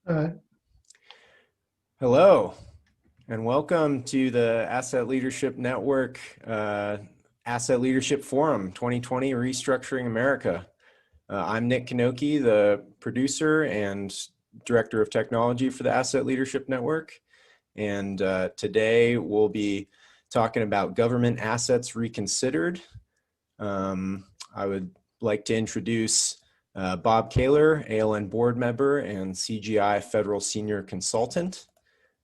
Uh, Hello, and welcome to the Asset Leadership Network Asset Leadership Forum 2020 Restructuring America. I'm Nick Kanoki, the producer and director of technology for the Asset Leadership Network. And today we'll be talking about government assets reconsidered. I would like to introduce Bob Kaler, ALN board member and CGI federal senior consultant.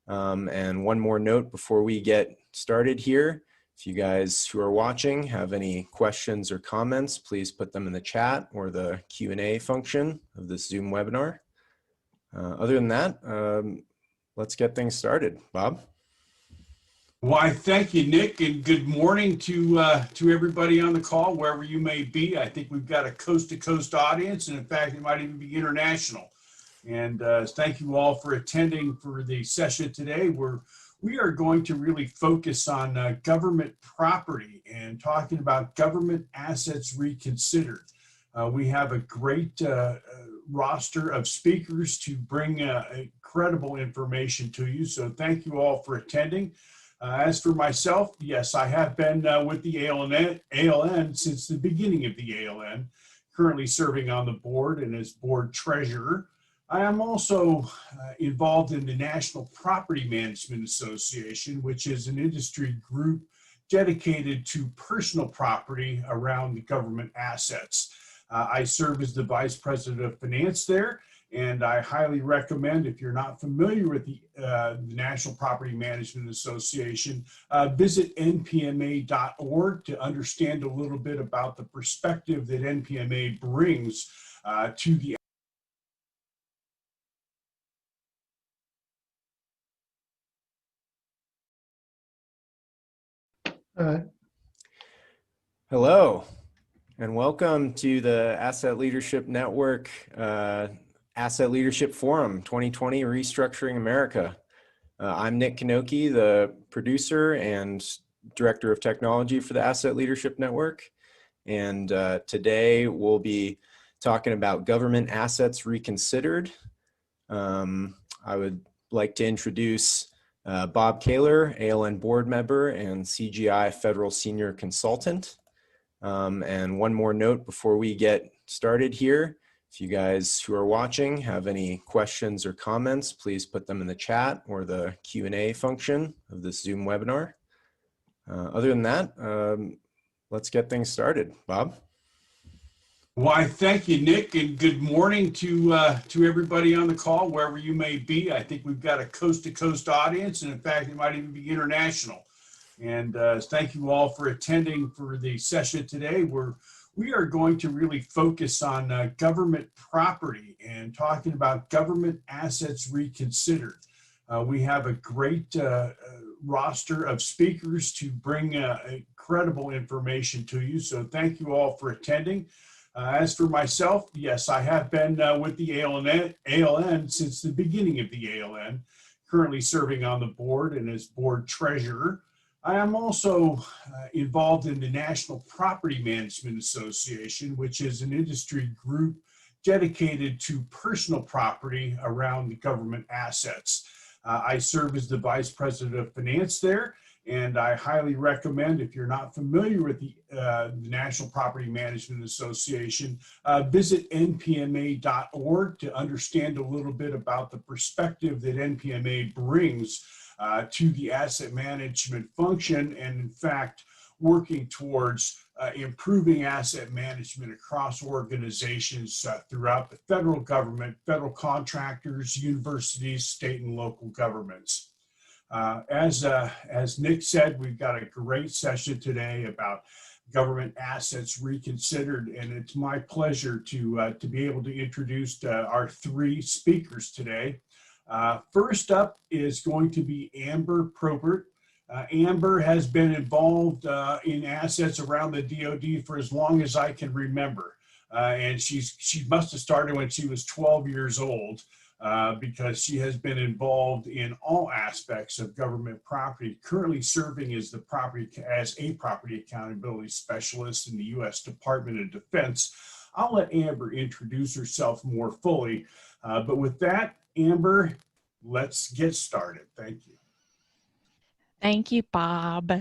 And one more note before we get started here. If you guys who are watching have any questions or comments, please put them in the chat or the Q&A function of this Zoom webinar. Other than that, let's get things started. Bob? Why, thank you, Nick, and good morning to everybody on the call, wherever you may be. I think we've got a coast-to-coast audience, and in fact, it might even be international. And thank you all for attending for the session today, where we are going to really focus on government property and talking about government assets reconsidered. We have a great roster of speakers to bring incredible information to you, so thank you all for attending. As for myself, yes, I have been with the ALN since the beginning of the ALN, currently serving on the board and as board treasurer. I am also involved in the National Property Management Association, which is an industry group dedicated to personal property around the government assets. I serve as the vice president of finance there. And I highly recommend, if you're not familiar with the National Property Management Association, visit npma.org to understand a little bit about the perspective that NPMA brings to the Hello, and welcome to the Asset Leadership Network Asset Leadership Forum 2020 Restructuring America. I'm Nick Kanoki, the producer and director of technology for the Asset Leadership Network. And today we'll be talking about government assets reconsidered. I would like to introduce Bob Kaler, ALN board member and CGI federal senior consultant. And one more note before we get started here. If you guys who are watching have any questions or comments, please put them in the chat or the Q&A function of this Zoom webinar. Other than that, let's get things started. Bob? Why, thank you, Nick, and good morning to everybody on the call, wherever you may be. I think we've got a coast-to-coast audience, and in fact, it might even be international. And thank you all for attending for the session today, where we are going to really focus on government property and talking about government assets reconsidered. We have a great roster of speakers to bring incredible information to you, so thank you all for attending. As for myself, yes, I have been with the ALN since the beginning of the ALN, currently serving on the board and as board treasurer. I am also involved in the National Property Management Association, which is an industry group dedicated to personal property around the government assets. I serve as the vice president of finance there. And I highly recommend, if you're not familiar with the National Property Management Association, visit npma.org to understand a little bit about the perspective that NPMA brings to the asset management function, and in fact, working towards improving asset management across organizations throughout the federal government, federal contractors, universities, state and local governments. As Nick said, we've got a great session today about government assets reconsidered, and it's my pleasure to be able to introduce our three speakers today. First up is going to be Amber Probert. Amber has been involved in assets around the DoD for as long as I can remember, and she must have started when she was 12 years old. Because she has been involved in all aspects of government property, currently serving as a property accountability specialist in the U.S. Department of Defense. I'll let Amber introduce herself more fully, but with that, Amber, let's get started. Thank you. Thank you, Bob.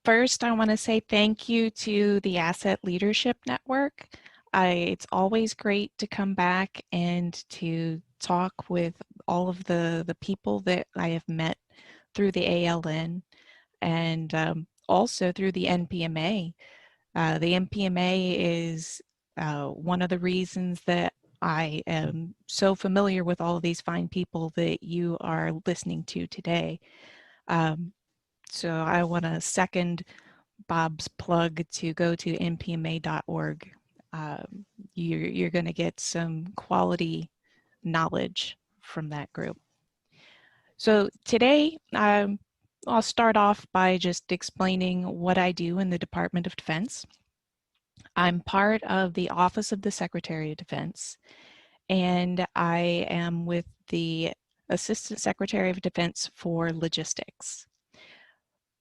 First, I want to say thank you to the Asset Leadership Network. It's always great to come back and to talk with all of the people that I have met through the ALN and also through the NPMA. The NPMA is one of the reasons that I am so familiar with all of these fine people that you are listening to today. So I want to second Bob's plug to go to npma.org. You're going to get some quality knowledge from that group. So today, I'll start off by just explaining what I do in the Department of Defense. I'm part of the Office of the Secretary of Defense, and I am with the Assistant Secretary of Defense for Logistics.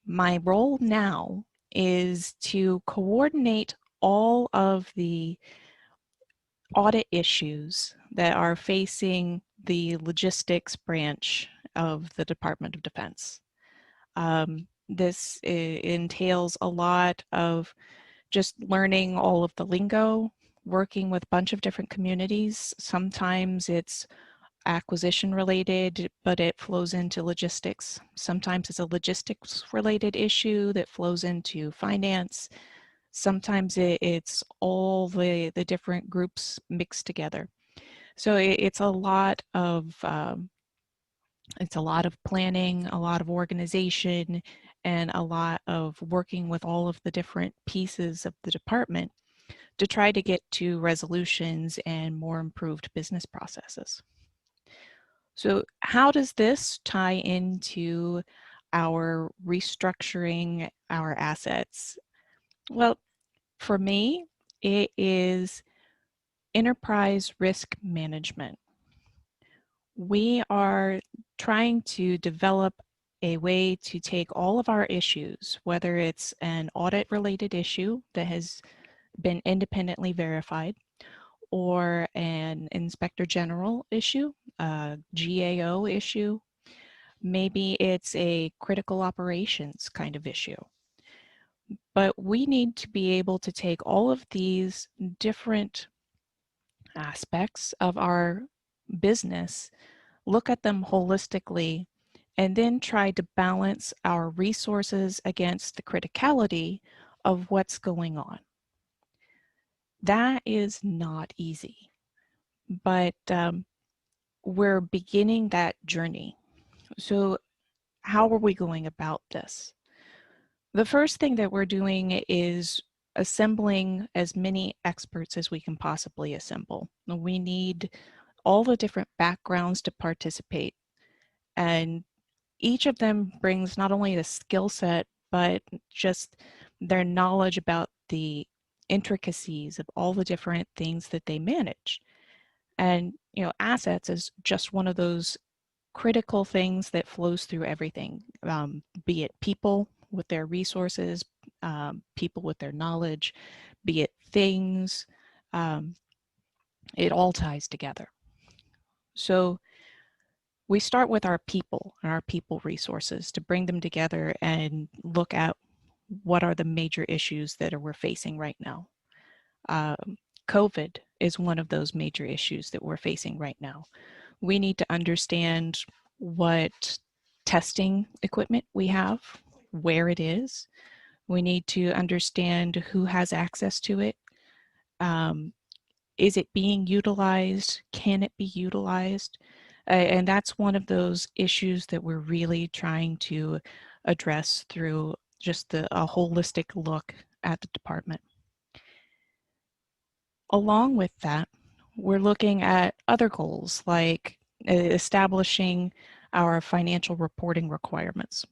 My role now is to coordinate all of the audit issues that are facing the logistics branch of the Department of Defense. This entails a lot of just learning all of the lingo, working with a bunch of different communities. Sometimes it's acquisition related, but it flows into logistics. Sometimes it's a logistics related issue that flows into finance. Sometimes it's all the different groups mixed together. So it's a lot of planning, a lot of organization, and a lot of working with all of the different pieces of the department to try to get to resolutions and more improved business processes. So how does this tie into our restructuring our assets? Well, for me, it is enterprise risk management. We are trying to develop a way to take all of our issues, whether it's an audit related issue that has been independently verified, or an inspector general issue, a GAO issue, maybe it's a critical operations kind of issue. But we need to be able to take all of these different aspects of our business, look at them holistically, and then try to balance our resources against the criticality of what's going on. That is not easy, but we're beginning that journey. So how are we going about this? The first thing that we're doing is assembling as many experts as we can possibly assemble. We need all the different backgrounds to participate, and each of them brings not only a skill set, but just their knowledge about the intricacies of all the different things that they manage. And, assets is just one of those critical things that flows through everything, be it people with their resources, people with their knowledge, be it things, it all ties together. So we start with our people and our people resources to bring them together and look at what are the major issues that we're facing right now. COVID is one of those major issues that we're facing right now. We need to understand what testing equipment we have, where it is. We need to understand who has access to it. Is it being utilized? Can it be utilized? And that's one of those issues that we're really trying to address through just a holistic look at the department. Along with that, we're looking at other goals like establishing our financial reporting requirements.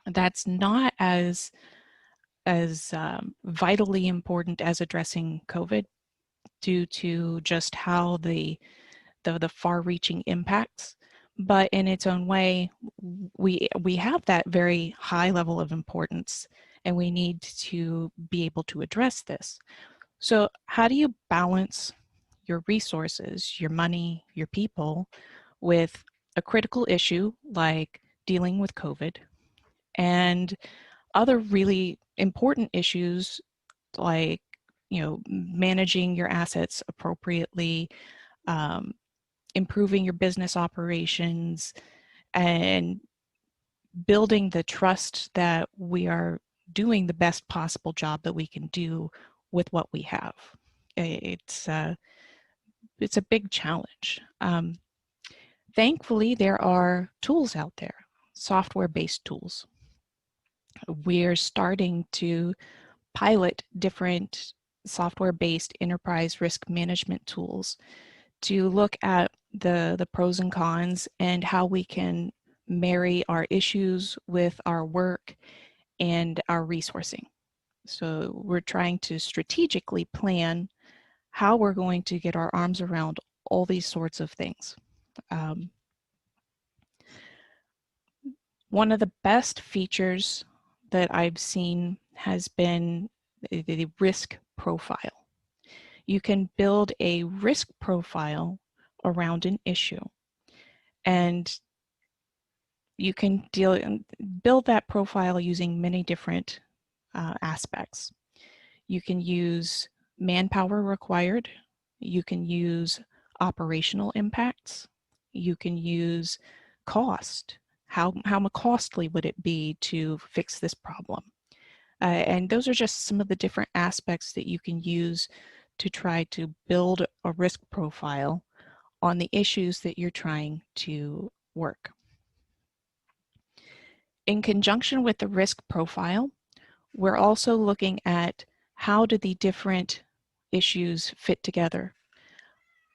That's not as vitally important as addressing COVID due to just how the far-reaching impacts, but in its own way, we have that very high level of importance, and we need to be able to address this. So how do you balance your resources, your money, your people with a critical issue like dealing with COVID and other really important issues like, managing your assets appropriately, um, improving your business operations, and building the trust that we are doing the best possible job that we can do with what we have. It's it's a big challenge. Thankfully, there are tools out there, software-based tools. We're starting to pilot different software-based enterprise risk management tools to look at the pros and cons and how we can marry our issues with our work and our resourcing. So we're trying to strategically plan how we're going to get our arms around all these sorts of things. One of the best features that I've seen has been the risk profile. You can build a risk profile around an issue, and you can build that profile using many different aspects. You can use manpower required. You can use operational impacts. You can use cost. How costly would it be to fix this problem? And those are just some of the different aspects that you can use to try to build a risk profile on the issues that you're trying to work. In conjunction with the risk profile, we're also looking at how do the different issues fit together.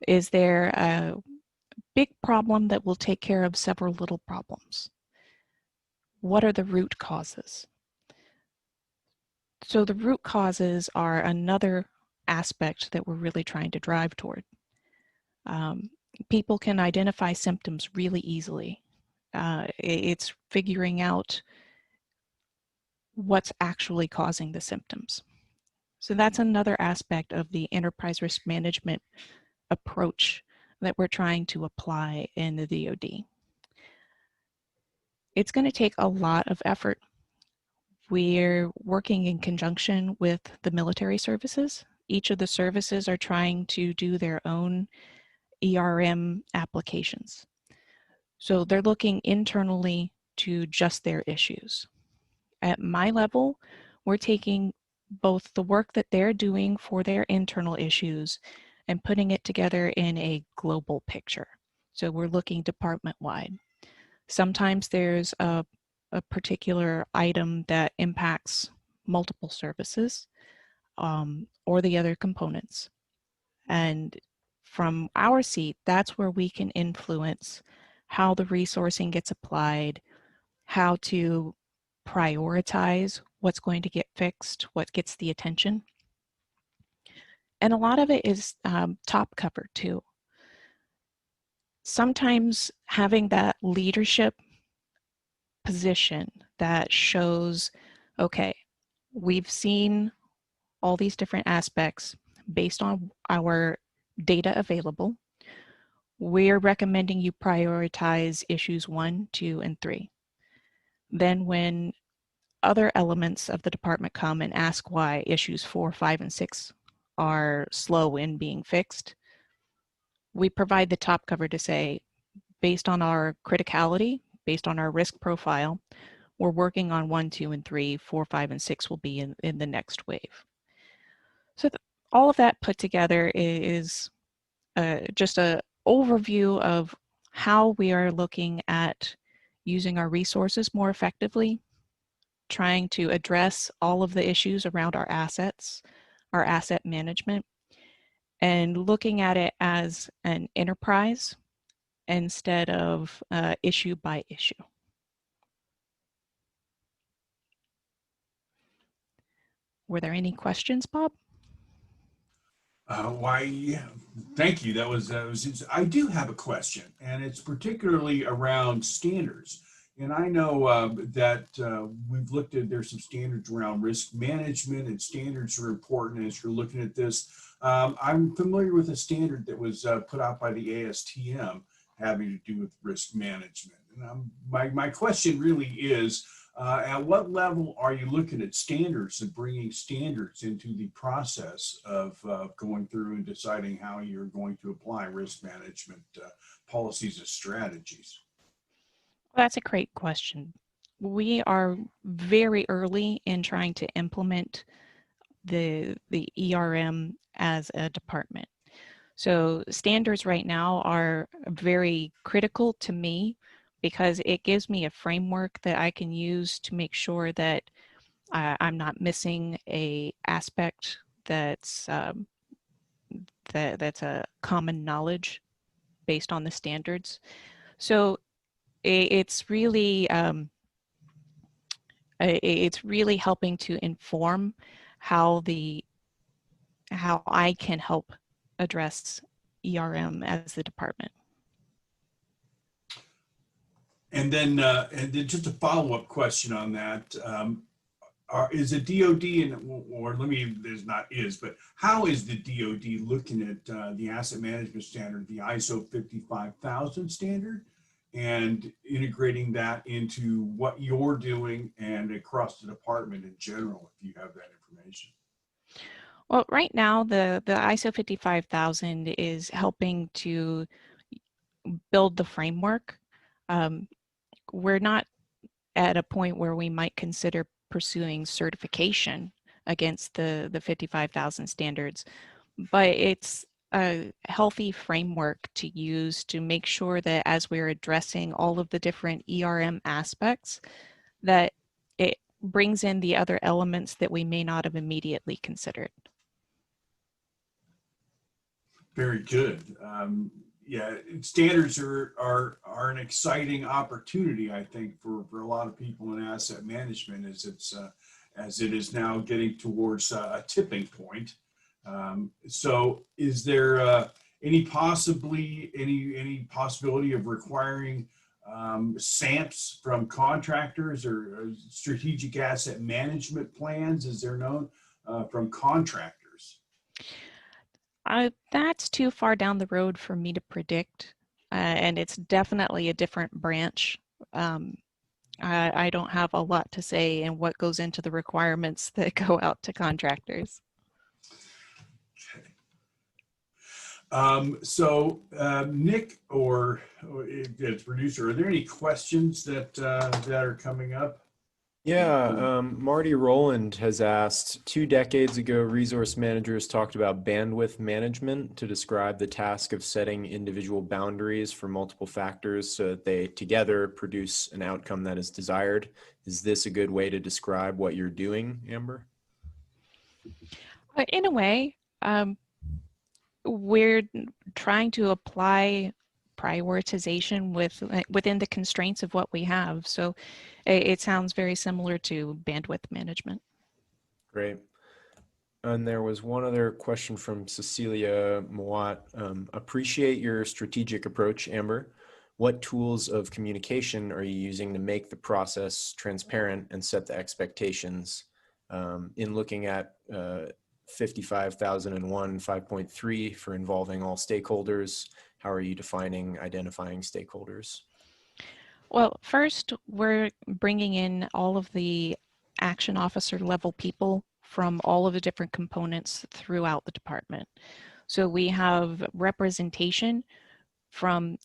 Is there a big problem that will take care of several little problems? What are the root causes? So the root causes are another aspect that we're really trying to drive toward. People can identify symptoms really easily. It's figuring out what's actually causing the symptoms. So that's another aspect of the enterprise risk management approach that we're trying to apply in the DoD. It's going to take a lot of effort. We're working in conjunction with the military services. Each of the services are trying to do their own ERM applications. So they're looking internally to just their issues. At my level, we're taking both the work that they're doing for their internal issues and putting it together in a global picture. So we're looking department-wide. Sometimes there's a particular item that impacts multiple services or the other components. And from our seat, that's where we can influence how the resourcing gets applied, how to prioritize what's going to get fixed, what gets the attention. And a lot of it is top cover too. Sometimes having that leadership position that shows, okay, we've seen all these different aspects based on our data available. We're recommending you prioritize issues 1, 2, and 3. Then when other elements of the department come and ask why issues 4, 5, and 6 are slow in being fixed, we provide the top cover to say, based on our criticality, based on our risk profile, we're working on 1, 2, and 3, 4, 5, and 6 will be in the next wave. So all of that put together is just an overview of how we are looking at using our resources more effectively, trying to address all of the issues around our assets, our asset management, and looking at it as an enterprise instead of issue by issue. Were there any questions, Bob? Why, thank you. That was I do have a question, and it's particularly around standards. And I know that we've looked at, there's some standards around risk management, and standards are important as you're looking at this. I'm familiar with a standard that was put out by the ASTM having to do with risk management. And my question really is, at what level are you looking at standards and bringing standards into the process of going through and deciding how you're going to apply risk management policies and strategies? That's a great question. We are very early in trying to implement the ERM as a department. So standards right now are very critical to me because it gives me a framework that I can use to make sure that I'm not missing a aspect that's that's a common knowledge based on the standards. So it's really helping to inform how I can help address ERM as the department. And then just a follow-up question on that. Is the DoD, or let me, there's not is, but how is the DoD looking at the asset management standard, the ISO 55000 standard, and integrating that into what you're doing and across the department in general, if you have that information? Well, right now, the ISO 55000 is helping to build the framework. We're not at a point where we might consider pursuing certification against the 55,000 standards, but it's a healthy framework to use to make sure that as we're addressing all of the different ERM aspects, that it brings in the other elements that we may not have immediately considered. Very good. Yeah, standards are an exciting opportunity, I think, for a lot of people in asset management, as it is now getting towards a tipping point. So, is there any possibility of requiring SAMPs from contractors or strategic asset management plans, as they're known, from contractors? That's too far down the road for me to predict, and it's definitely a different branch. I don't have a lot to say in what goes into the requirements that go out to contractors. Okay. Nick, or as producer, are there any questions that are coming up? Yeah, Marty Rowland has asked, 2 decades ago, resource managers talked about bandwidth management to describe the task of setting individual boundaries for multiple factors so that they together produce an outcome that is desired. Is this a good way to describe what you're doing, Amber? In a way, we're trying to apply prioritization within the constraints of what we have. So it sounds very similar to bandwidth management. Great. And there was one other question from Cecilia Mowat. Appreciate your strategic approach, Amber. What tools of communication are you using to make the process transparent and set the expectations? In looking at 55,001 5.3 for involving all stakeholders, how are you identifying stakeholders? Well, first, we're bringing in all of the action officer level people from all of the different components throughout the department. So we have representation from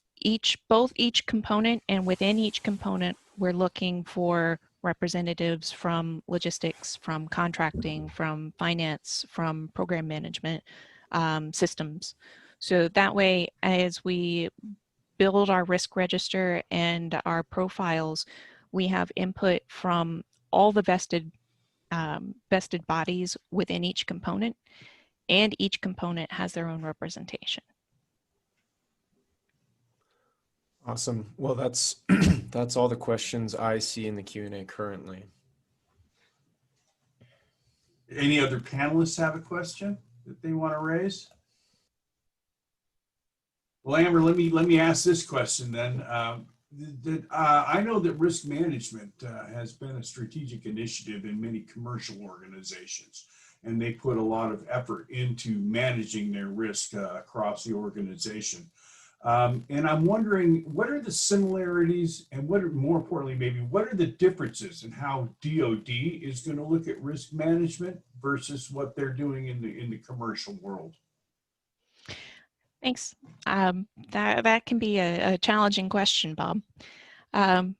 both each component, and within each component, we're looking for representatives from logistics, from contracting, from finance, from program management, systems. So that way, as we build our risk register and our profiles, we have input from all the vested bodies within each component, and each component has their own representation. Awesome. Well, that's that's all the questions I see in the Q&A currently. Any other panelists have a question that they want to raise? Well, Amber, let me ask this question then. I know that risk management has been a strategic initiative in many commercial organizations, and they put a lot of effort into managing their risk across the organization. And I'm wondering, what are the similarities and what are, more importantly, maybe what are the differences in how DoD is going to look at risk management versus what they're doing in the commercial world? Thanks. That can be a challenging question, Bob. Um,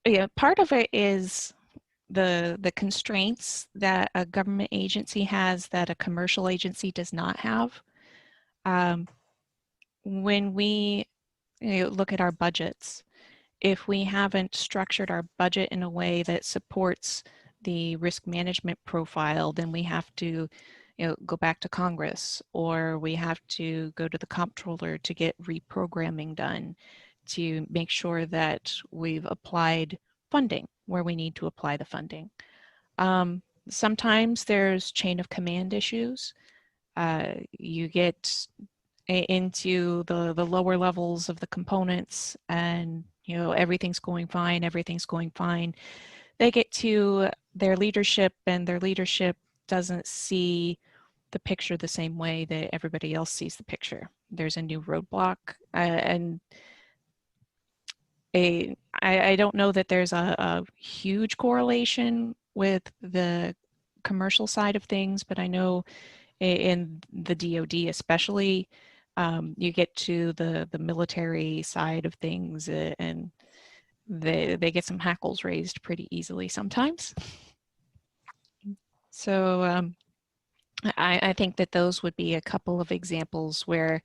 yeah, part of it is the constraints that a government agency has that a commercial agency does not have. When we look at our budgets, if we haven't structured our budget in a way that supports the risk management profile, then we have to go back to Congress, or we have to go to the comptroller to get reprogramming done to make sure that we've applied funding where we need to apply the funding. Sometimes there's chain of command issues. You get into the lower levels of the components and everything's going fine, everything's going fine. They get to their leadership and their leadership doesn't see the picture the same way that everybody else sees the picture. There's a new roadblock and I don't know that there's a huge correlation with the commercial side of things, but I know in the DoD especially, you get to the military side of things and they get some hackles raised pretty easily sometimes. So I think that those would be a couple of examples where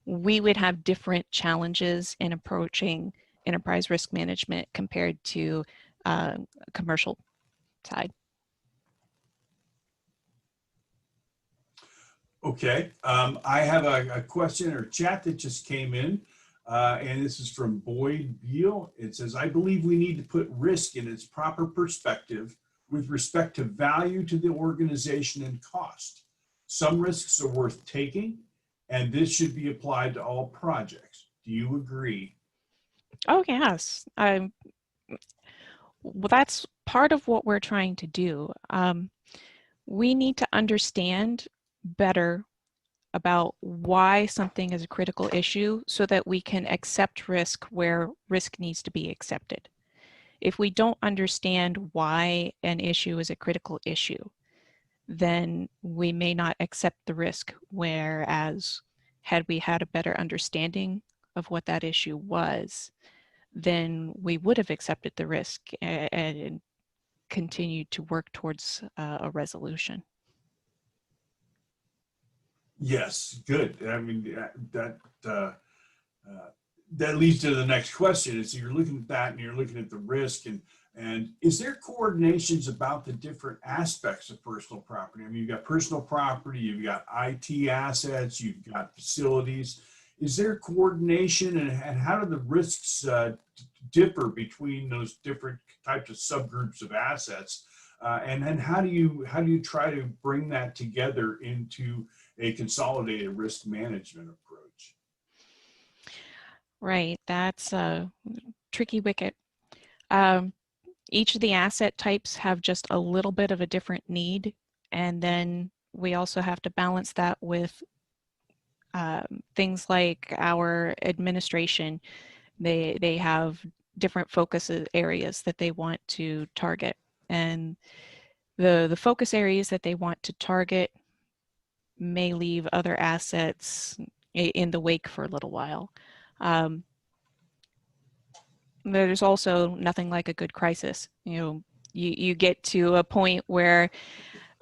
we would have different challenges in approaching enterprise risk management compared to commercial side. Okay, I have a question or chat that just came in, and this is from Boyd Beal. It says, I believe we need to put risk in its proper perspective with respect to value to the organization and cost. Some risks are worth taking, and this should be applied to all projects. Do you agree? Oh, yes. Well, that's part of what we're trying to do. We need to understand better about why something is a critical issue so that we can accept risk where risk needs to be accepted. If we don't understand why an issue is a critical issue, then we may not accept the risk, whereas had we had a better understanding of what that issue was, then we would have accepted the risk and continued to work towards a resolution. Yes, good. I mean, that leads to the next question. Is you're looking at that and you're looking at the risk and is there coordinations about the different aspects of personal property? I mean, you've got personal property, you've got IT assets, you've got facilities. Is there coordination and how do the risks differ between those different types of subgroups of assets? And then how do you try to bring that together into a consolidated risk management approach? Right, that's a tricky wicket. Each of the asset types have just a little bit of a different need, and then we also have to balance that with things like our administration. They have different focus areas that they want to target, and the focus areas that they want to target may leave other assets in the wake for a little while. There's also nothing like a good crisis. You get to a point where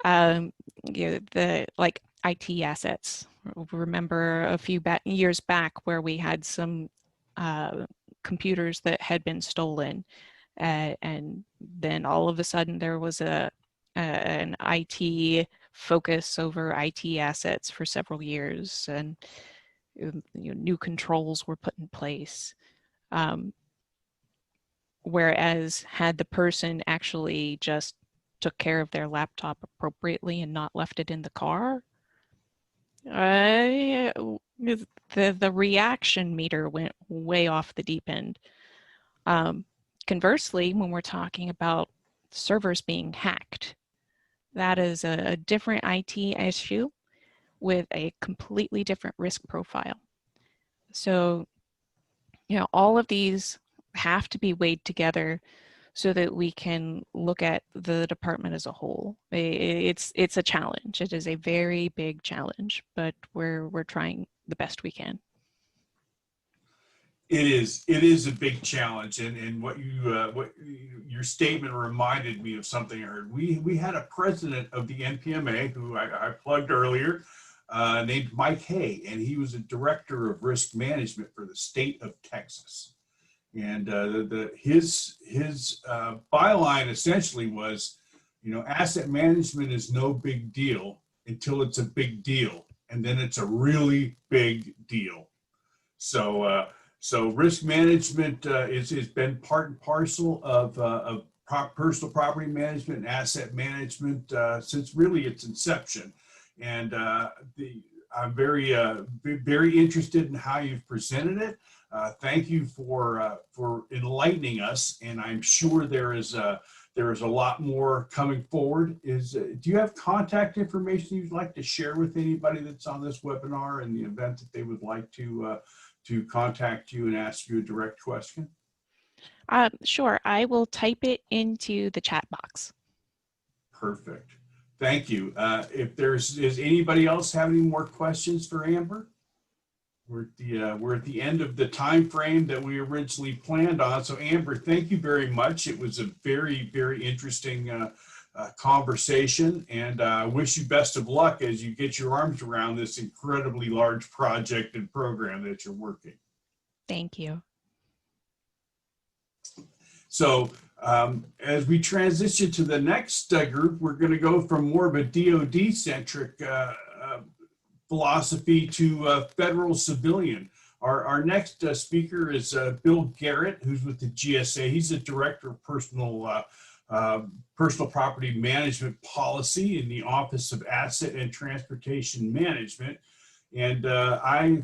the like IT assets. Remember a few years back where we had some computers that had been stolen, and then all of a sudden there was an IT focus over IT assets for several years, and new controls were put in place. Whereas had the person actually just took care of their laptop appropriately and not left it in the car, I, the reaction meter went way off the deep end. Um, Conversely, when we're talking about servers being hacked, that is a different IT issue with a completely different risk profile. So, all of these have to be weighed together so that we can look at the department as a whole. It's a challenge. It is a very big challenge, but we're trying the best we can. It is a big challenge, and what your statement reminded me of something I heard. We had a president of the NPMA who I plugged earlier, named Mike Hay, and he was a director of risk management for the state of Texas. And his byline essentially was, asset management is no big deal until it's a big deal, and then it's a really big deal. So risk management has been part and parcel of personal property management and asset management since really its inception. And I'm very interested in how you've presented it. Thank you for enlightening us, and I'm sure there is a lot more coming forward. Do you have contact information you'd like to share with anybody that's on this webinar in the event that they would like to contact you and ask you a direct question? Sure, I will type it into the chat box. Perfect. Thank you. If does anybody else have any more questions for Amber? We're at the end of the time frame that we originally planned on. So Amber, thank you very much. It was a very, very interesting conversation, and I wish you best of luck as you get your arms around this incredibly large project and program that you're working. Thank you. So as we transition to the next group, we're going to go from more of a DoD-centric philosophy to federal civilian. Our next speaker is Bill Garrett, who's with the GSA. He's the director of personal property management policy in the Office of Asset and Transportation Management. And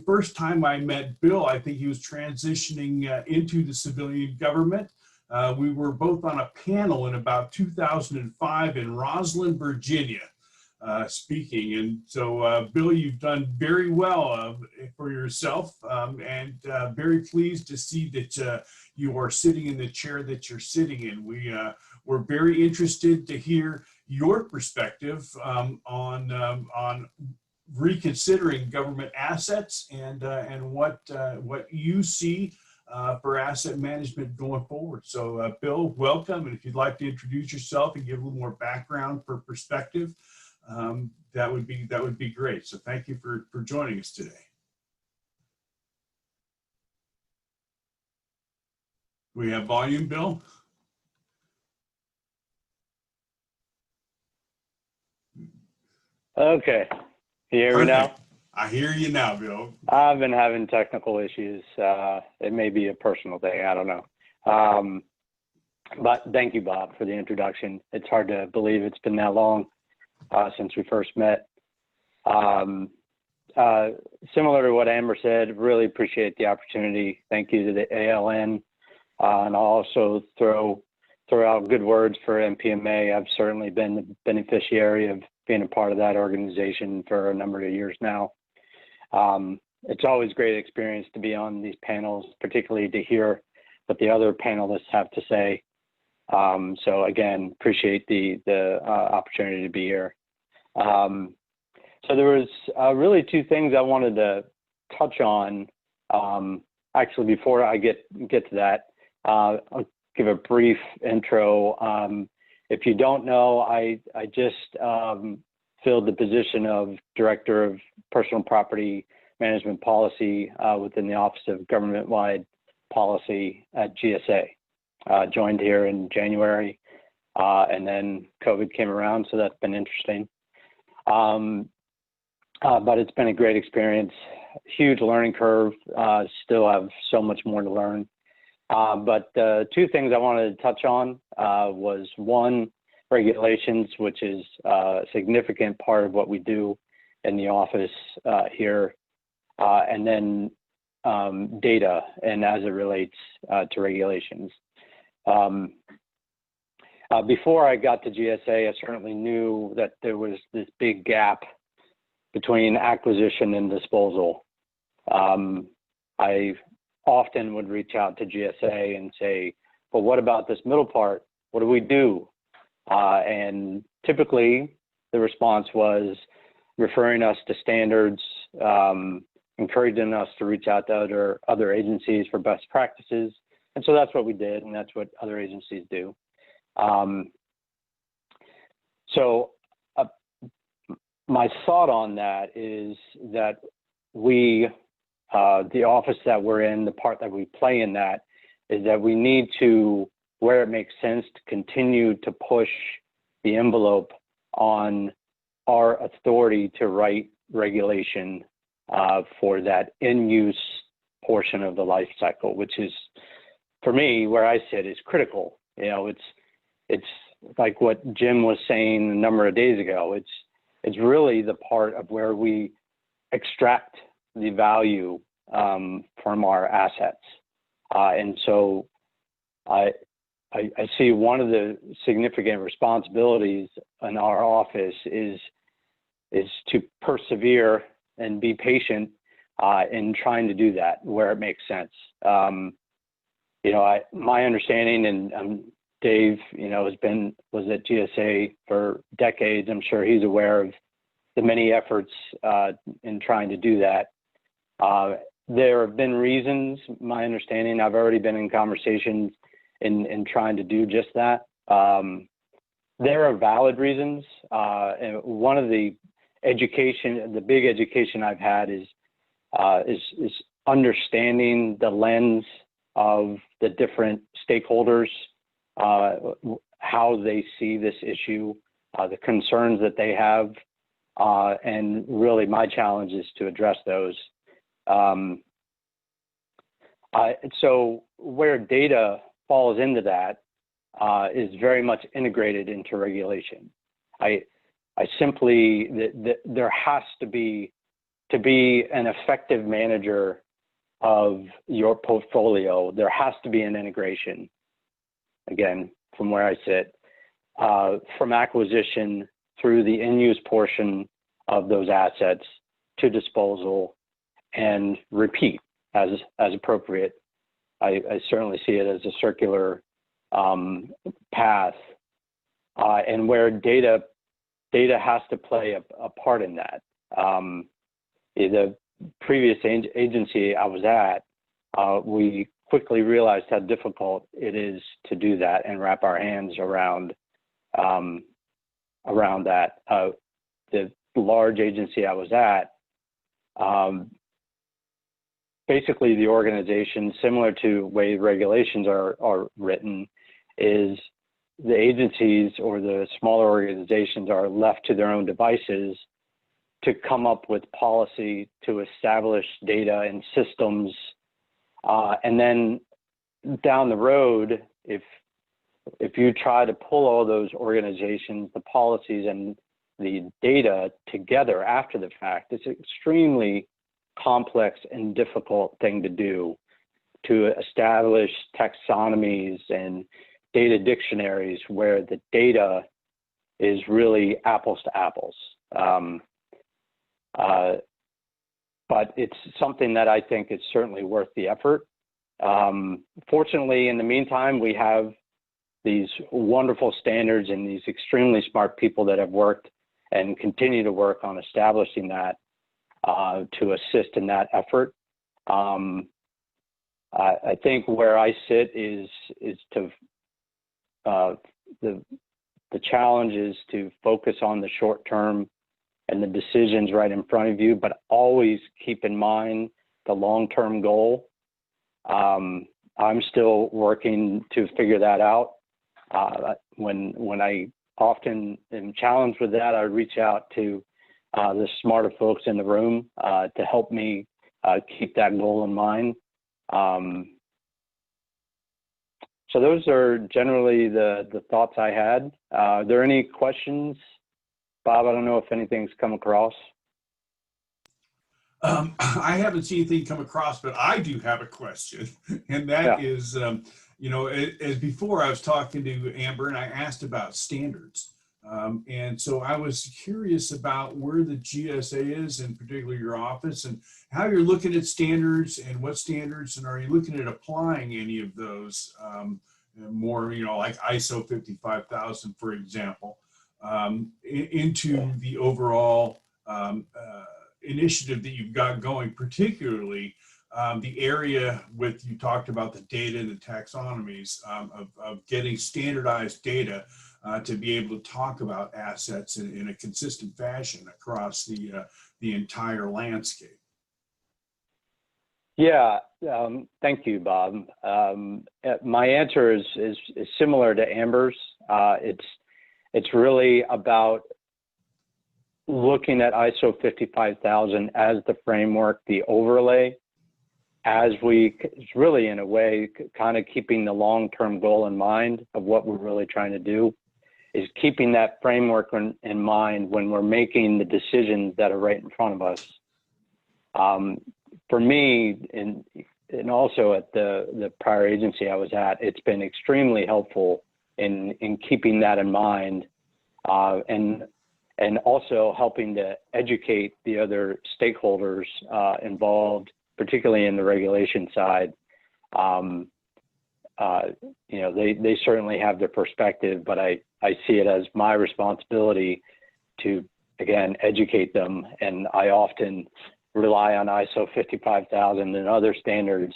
first time I met Bill, I think he was transitioning into the civilian government. We were both on a panel in about 2005 in Roslyn, Virginia, speaking. And so, Bill, you've done very well for yourself, and very pleased to see that you are sitting in the chair that you're sitting in. We're very interested to hear your perspective on reconsidering government assets and what you see for asset management going forward. So Bill, welcome. And if you'd like to introduce yourself and give a little more background for perspective, that would be great. So thank you for joining us today. We have volume, Bill? Okay. You hear me now? I hear you now, Bill. I've been having technical issues. It may be a personal thing. I don't know. But thank you, Bob, for the introduction. It's hard to believe it's been that long since we first met. Similar to what Amber said, really appreciate the opportunity. Thank you to the ALN. And I'll also throw out good words for NPMA. I've certainly been the beneficiary of being a part of that organization for a number of years now. It's always a great experience to be on these panels, particularly to hear what the other panelists have to say. So again, appreciate the opportunity to be here. So there was really two things I wanted to touch on. Actually, before I get to that, I'll give a brief intro. If you don't know, I just filled the position of Director of Personal Property Management Policy within the Office of Government-Wide Policy at GSA. Joined here in January, and then COVID came around, so that's been interesting. But it's been a great experience, huge learning curve, still have so much more to learn. But two things I wanted to touch on was one, regulations, which is a significant part of what we do in the office here, and then data and as it relates to regulations. Before I got to GSA, I certainly knew that there was this big gap between acquisition and disposal. I often would reach out to GSA and say, well, what about this middle part? What do we do? And typically the response was referring us to standards, encouraging us to reach out to other agencies for best practices. And so that's what we did, and that's what other agencies do. My thought on that is that we, the office that we're in, the part that we play in that, is that we need to, where it makes sense, to continue to push the envelope on our authority to write regulation for that in-use portion of the life cycle, which is, for me, where I sit, is critical. You know, it's like what Jim was saying a number of days ago. It's really the part of where we extract the value from our assets. And so I see one of the significant responsibilities in our office is to persevere and be patient in trying to do that where it makes sense. You know, my understanding, and Dave, you know, was at GSA for decades. I'm sure he's aware of the many efforts in trying to do that. There have been reasons, my understanding, I've already been in conversations in trying to do just that. There are valid reasons. And one of the big education I've had is understanding the lens of the different stakeholders, how they see this issue, the concerns that they have, and really my challenge is to address those. So where data falls into that is very much integrated into regulation. I simply, there has to be an effective manager of your portfolio, there has to be an integration, again, from where I sit, from acquisition through the in-use portion of those assets to disposal and repeat as appropriate. I certainly see it as a circular path, and where data has to play a part in that. The previous agency I was at, we quickly realized how difficult it is to do that and wrap our hands around that. The large agency I was at, basically the organization, similar to the way regulations are written, is the agencies or the smaller organizations are left to their own devices to come up with policy, to establish data and systems. And then down the road, if you try to pull all those organizations, the policies and the data together after the fact, it's an extremely complex and difficult thing to do, to establish taxonomies and data dictionaries where the data is really apples to apples. But it's something that I think is certainly worth the effort. Fortunately, in the meantime, we have these wonderful standards and these extremely smart people that have worked and continue to work on establishing that to assist in that effort. I think where I sit is to the challenge is to focus on the short term and the decisions right in front of you, but always keep in mind the long-term goal. I'm still working to figure that out. When I often am challenged with that, I reach out to the smarter folks in the room to help me keep that goal in mind. So those are generally the thoughts I had. Are there any questions? Bob, I don't know if anything's come across. I haven't seen anything come across, but I do have a question, and that Yeah. is, as before I was talking to Amber and I asked about standards. And so I was curious about where the GSA is, in particular your office, and how you're looking at standards and what standards, and are you looking at applying any of those more, like ISO 55000, for example, into the overall initiative that you've got going, particularly the area you talked about the data and the taxonomies of getting standardized data to be able to talk about assets in a consistent fashion across the entire landscape. Yeah, thank you, Bob. My answer is similar to Amber's. It's really about looking at ISO 55000 as the framework, the overlay, it's really in a way kind of keeping the long-term goal in mind of what we're really trying to do, is keeping that framework in mind when we're making the decisions that are right in front of us. For me, and also at the prior agency I was at, it's been extremely helpful in keeping that in mind, and also helping to educate the other stakeholders involved, particularly in the regulation side. They certainly have their perspective, but I see it as my responsibility to, again, educate them. And I often rely on ISO 55000 and other standards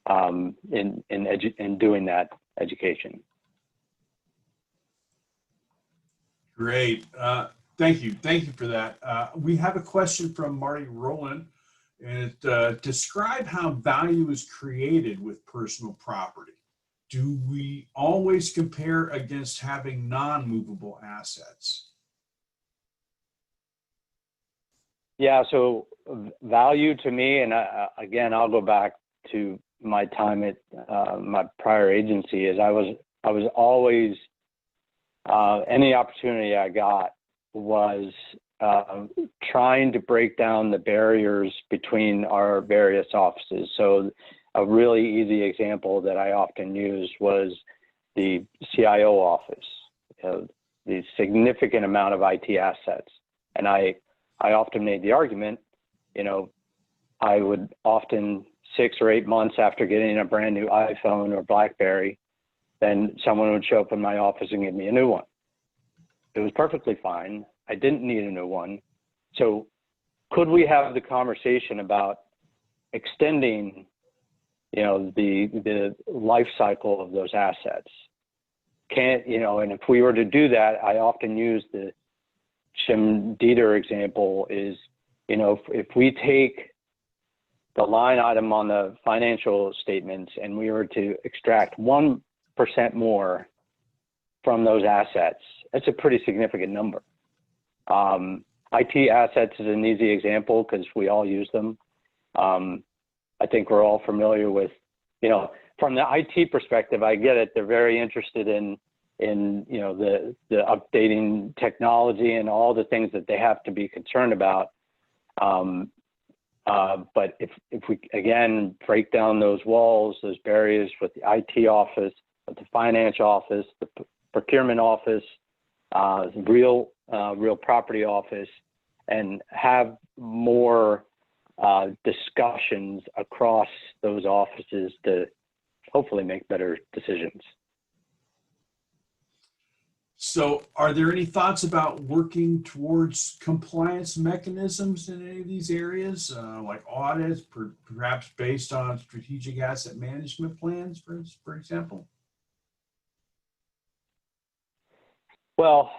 in doing that education. Great. Thank you. Thank you for that. We have a question from Marty Rowland, and describe how value is created with personal property. Do we always compare against having non-movable assets? Yeah, so value to me, and again, I'll go back to my time at my prior agency, is I was always, any opportunity I got was trying to break down the barriers between our various offices. So a really easy example that I often used was the CIO office, the significant amount of IT assets. And I often made the argument, I would often 6 or 8 months after getting a brand new iPhone or BlackBerry, then someone would show up in my office and give me a new one. It was perfectly fine. I didn't need a new one. So could we have the conversation about extending, the life cycle of those assets? And if we were to do that, I often use the Jim Dieter example is, if we take the line item on the financial statements and we were to extract 1% more from those assets, that's a pretty significant number. IT assets is an easy example because we all use them. I think we're all familiar with, from the IT perspective, I get it. They're very interested in the updating technology and all the things that they have to be concerned about. But if we, again, break down those walls, those barriers with the IT office, with the finance office, the procurement office, the real property office, and have more discussions across those offices to hopefully make better decisions. So are there any thoughts about working towards compliance mechanisms in any of these areas, like audits, perhaps based on strategic asset management plans, for example? Well,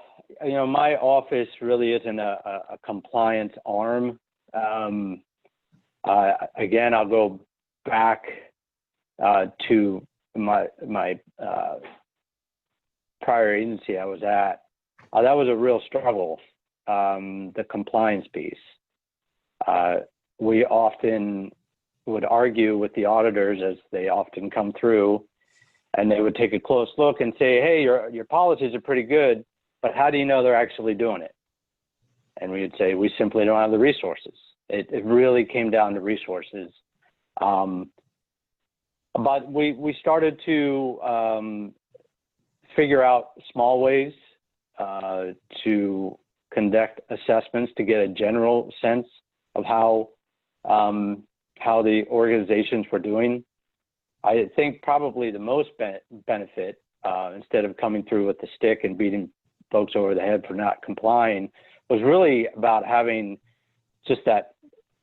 my office really isn't a compliance arm. Again, I'll go back to my prior agency I was at. That was a real struggle, the compliance piece. We often would argue with the auditors as they often come through, and they would take a close look and say, hey, your policies are pretty good, but how do you know they're actually doing it? And we would say, we simply don't have the resources. It really came down to resources. But we started to figure out small ways to conduct assessments to get a general sense of how the organizations were doing. I think probably the most benefit, instead of coming through with the stick and beating folks over the head for not complying, was really about having just that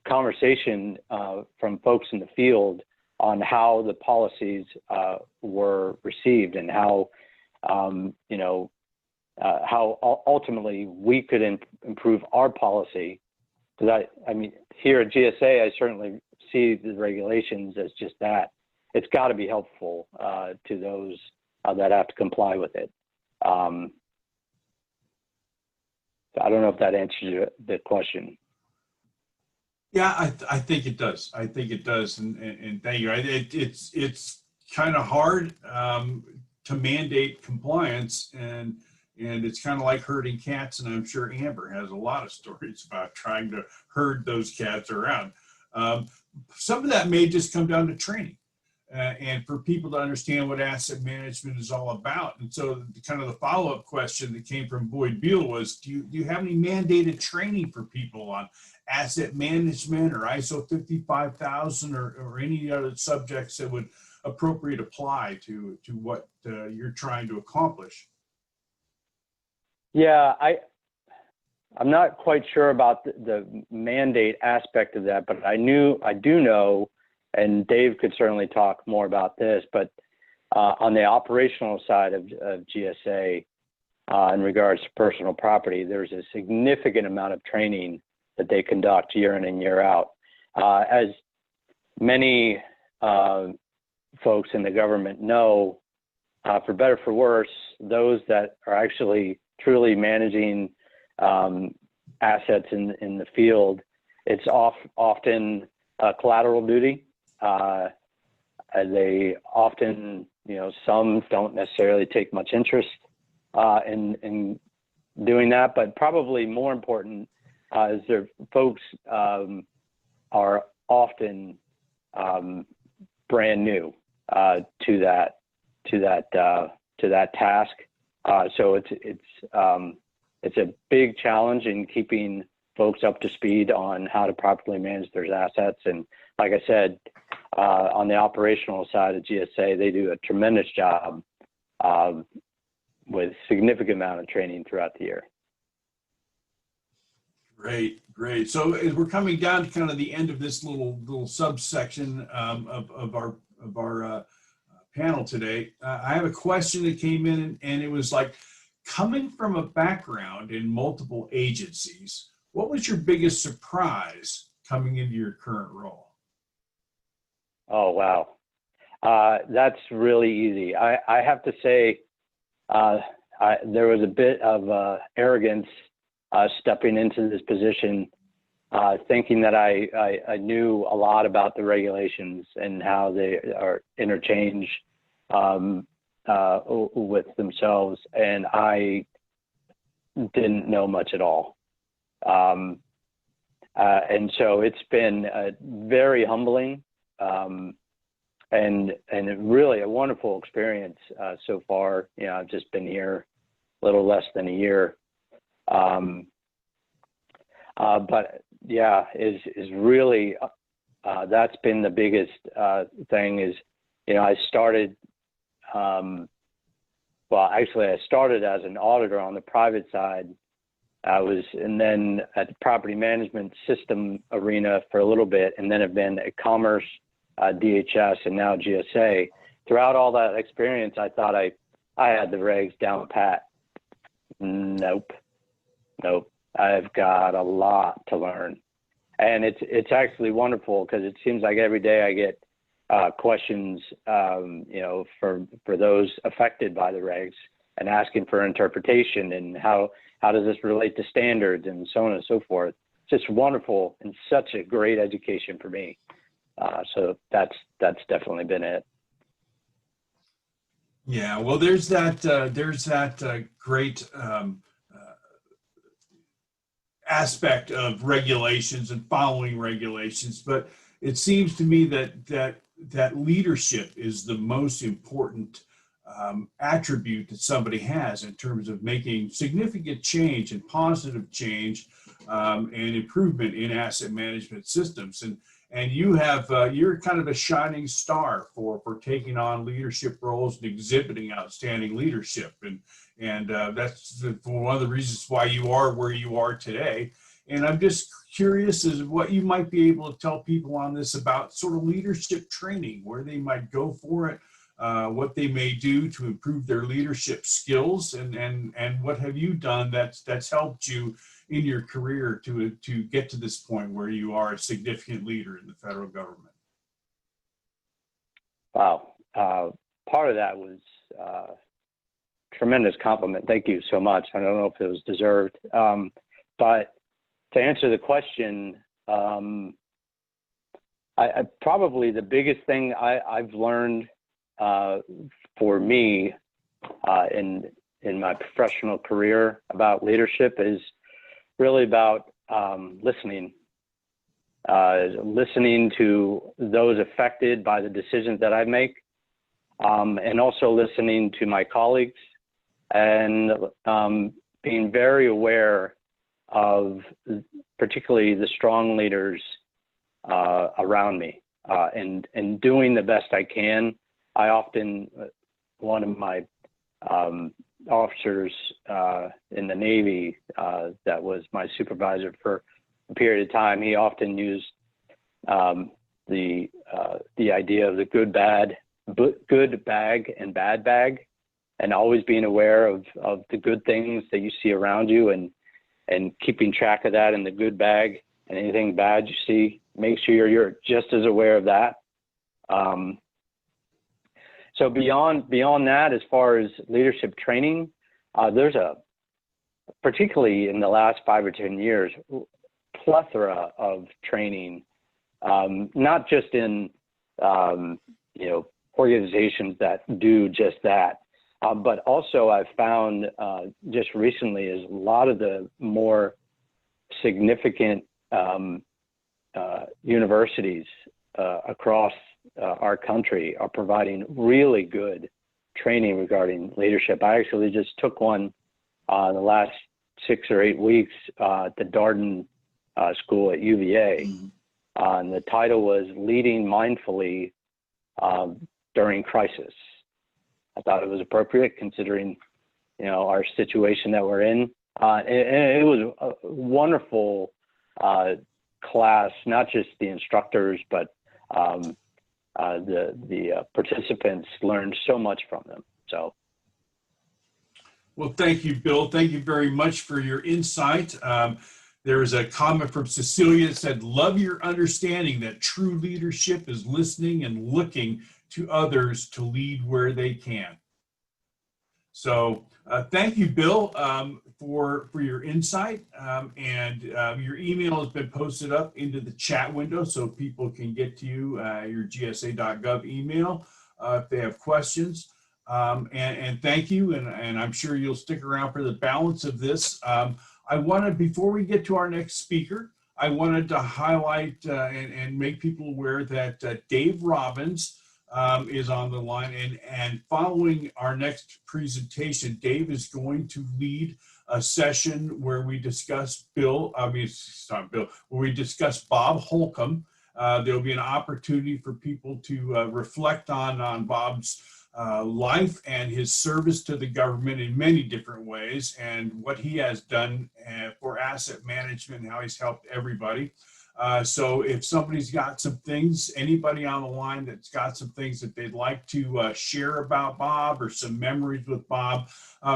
conversation from folks in the field on how the policies were received and how, how ultimately we could improve our policy. Because I mean, here at GSA, I certainly see the regulations as just that. It's got to be helpful to those that have to comply with it. So I don't know if that answers the question. Yeah, I think it does. I think it does, and thank you. It's kind of hard to mandate compliance, and it's kind of like herding cats. And I'm sure Amber has a lot of stories about trying to herd those cats around. Some of that may just come down to training, and for people to understand what asset management is all about. And so, kind of the follow-up question that came from Boyd Beal was, do you have any mandated training for people on asset management or ISO 55000 or any other subjects that would appropriate apply to what you're trying to accomplish? Yeah, I'm not quite sure about the mandate aspect of that, but I do know, and Dave could certainly talk more about this, but on the operational side of GSA, in regards to personal property, there's a significant amount of training that they conduct year in and year out. As many folks in the government know, for better or for worse, those that are actually truly managing assets in the field, it's often collateral duty. They often, some don't necessarily take much interest in doing that, but probably more important is their folks are often brand new to that task. So it's a big challenge in keeping folks up to speed on how to properly manage their assets. And like I said, on the operational side of GSA, they do a tremendous job with significant amount of training throughout the year. Great. So as we're coming down to kind of the end of this little subsection of our panel today, I have a question that came in, and it was like, coming from a background in multiple agencies, what was your biggest surprise coming into your current role? Oh, wow. That's really easy. I have to say, there was a bit of arrogance stepping into this position, thinking that I knew a lot about the regulations and how they are interchanged with themselves, and I didn't know much at all. And so it's been very humbling and really a wonderful experience so far. I've just been here a little less than a year. But yeah, is really, that's been the biggest thing is, I started, well, actually I started as an auditor on the private side. And then at the property management system arena for a little bit, and then have been at Commerce, DHS, and now GSA. Throughout all that experience, I thought I had the regs down pat. Nope. I've got a lot to learn, and it's actually wonderful because it seems like every day I get questions, for those affected by the regs and asking for interpretation and how does this relate to standards and so on and so forth. It's just wonderful and such a great education for me. So that's definitely been it. Yeah, well, there's that great aspect of regulations and following regulations, but it seems to me that leadership is the most important attribute that somebody has in terms of making significant change and positive change and improvement in asset management systems. And you have you're kind of a shining star for taking on leadership roles and exhibiting outstanding leadership, and that's one of the reasons why you are where you are today. And I'm just curious as what you might be able to tell people on this about sort of leadership training, where they might go for it, what they may do to improve their leadership skills, and what have you done that's helped you in your career to get to this point where you are a significant leader in the federal government? Wow. Part of that was tremendous compliment. Thank you so much. I don't know if it was deserved. But to answer the question, I probably the biggest thing I've learned for me in my professional career about leadership is really about listening to those affected by the decisions that I make, and also listening to my colleagues, and being very aware of particularly the strong leaders around me, and doing the best I can. I often, one of my officers in the Navy that was my supervisor for a period of time, he often used the idea of the good bag and bad bag, and always being aware of the good things that you see around you, and keeping track of that in the good bag, and anything bad you see, make sure you're just as aware of that. So beyond that, as far as leadership training, there's particularly in the last 5 or 10 years, plethora of training, not just in organizations that do just that, but also I've found just recently is a lot of the more significant universities across our country are providing really good training regarding leadership. I actually just took one the last 6 or 8 weeks at the Darden School at UVA, and the title was Leading Mindfully During Crisis. I thought it was appropriate considering, our situation that we're in. And it was a wonderful class, not just the instructors, but the participants learned so much from them. So, well, thank you, Bill. Thank you very much for your insight. There is a comment from Cecilia that said, "Love your understanding that true leadership is listening and looking to others to lead where they can." So thank you, Bill, for your insight, and your email has been posted up into the chat window so people can get to you, your gsa.gov email if they have questions. And thank you, and I'm sure you'll stick around for the balance of this. Before we get to our next speaker, I wanted to highlight and make people aware that Dave Robbins is on the line, and following our next presentation, Dave is going to lead a session where we discuss where we discuss Bob Holcomb. There'll be an opportunity for people to reflect on Bob's life and his service to the government in many different ways, and what he has done for asset management and how he's helped everybody. So if somebody's got some things, anybody on the line that's got some things that they'd like to share about Bob or some memories with Bob,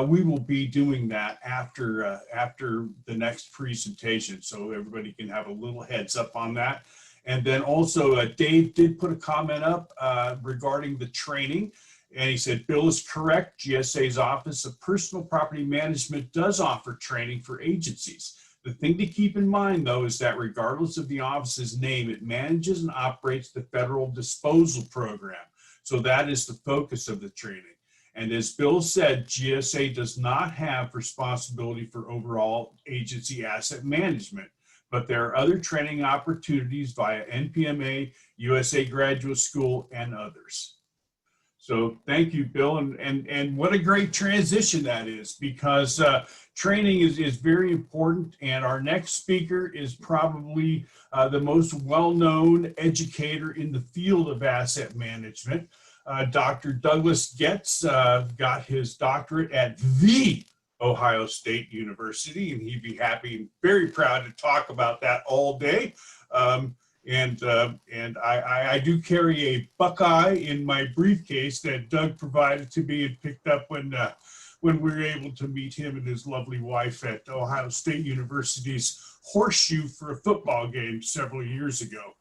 we will be doing that after the next presentation, so everybody can have a little heads up on that. And then also Dave did put a comment up regarding the training, and he said, "Bill is correct. GSA's Office of Personal Property Management does offer training for agencies. The thing to keep in mind, though, is that regardless of the office's name, it manages and operates the federal disposal program. So that is the focus of the training. And as Bill said, GSA does not have responsibility for overall agency asset management, but there are other training opportunities via NPMA, USA Graduate School, and others. So thank you, Bill, and what a great transition that is, because training is very important, and our next speaker is probably the most well-known educator in the field of asset management. Dr. Douglas Getz got his doctorate at the Ohio State University, and he'd be happy and very proud to talk about that all day. And I do carry a Buckeye in my briefcase that Doug provided to me and picked up when we were able to meet him and his lovely wife at Ohio State University's Horseshoe for a football game several years ago.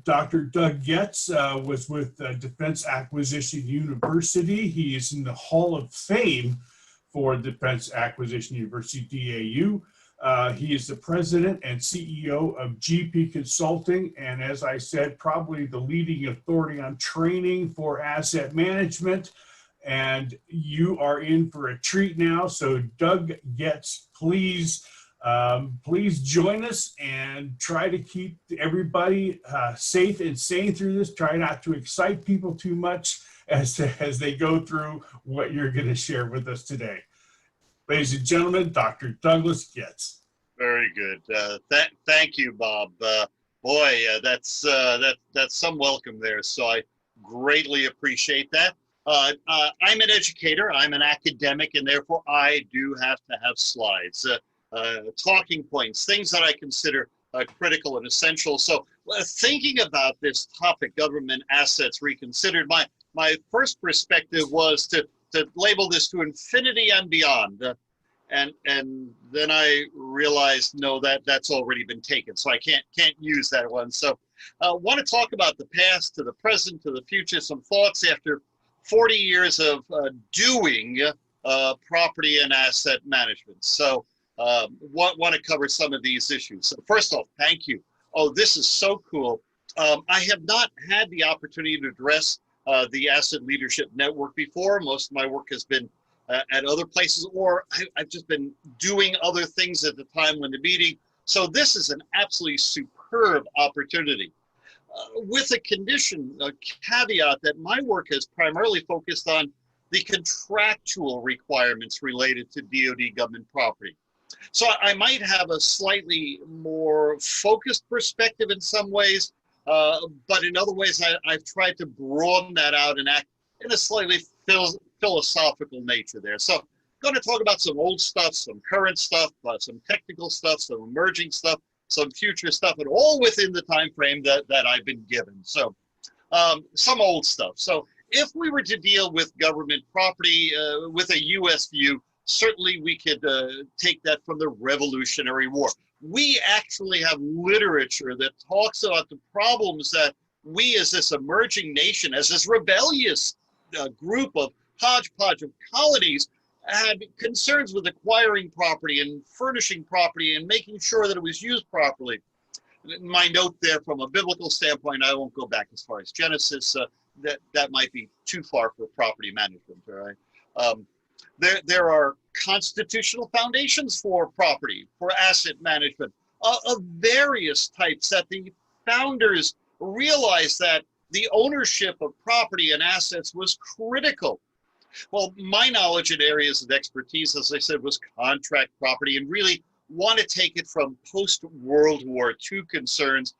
Dr. Doug Getz was with Defense Acquisition University. He is in the Hall of Fame for Defense Acquisition University, DAU. He is the president and CEO of GP Consulting, and as I said, probably the leading authority on training for asset management. And you are in for a treat now. So Doug Getz, please join us and try to keep everybody safe and sane through this. Try not to excite people too much as they go through what you're going to share with us today. Ladies and gentlemen, Dr. Douglas Getz. Very good. Thank you, Bob. Boy, that's some welcome there. So I greatly appreciate that. I'm an educator, I'm an academic, and therefore I do have to have slides, talking points, things that I consider critical and essential. So thinking about this topic, government assets reconsidered, my first perspective was to label this to infinity and beyond. And then I realized, no, that's already been taken, so I can't use that one. So I want to talk about the past to the present to the future, some thoughts after 40 years of doing property and asset management. So want to cover some of these issues. So first off, thank you. Oh, this is so cool. I have not had the opportunity to address the Asset Leadership Network before. Most of my work has been at other places, or I've just been doing other things at the time when the meeting. So this is an absolutely superb opportunity. With a condition, a caveat that my work has primarily focused on the contractual requirements related to DoD government property. So I might have a slightly more focused perspective in some ways, but in other ways I've tried to broaden that out and act in a slightly philosophical nature there. So I'm going to talk about some old stuff, some current stuff, some technical stuff, some emerging stuff, some future stuff, and all within the time frame that I've been given. So some old stuff. So if we were to deal with government property with a U.S. view, certainly we could take that from the Revolutionary War. We actually have literature that talks about the problems that we as this emerging nation, as this rebellious group of hodgepodge of colonies, had concerns with acquiring property and furnishing property and making sure that it was used properly. My note there, from a biblical standpoint, I won't go back as far as Genesis. That might be too far for property management. All right. There are constitutional foundations for property, for asset management of various types, that the founders realized that the ownership of property and assets was critical. Well, my knowledge in areas of expertise, as I said, was contract property, and really want to take it from post-World War II concerns.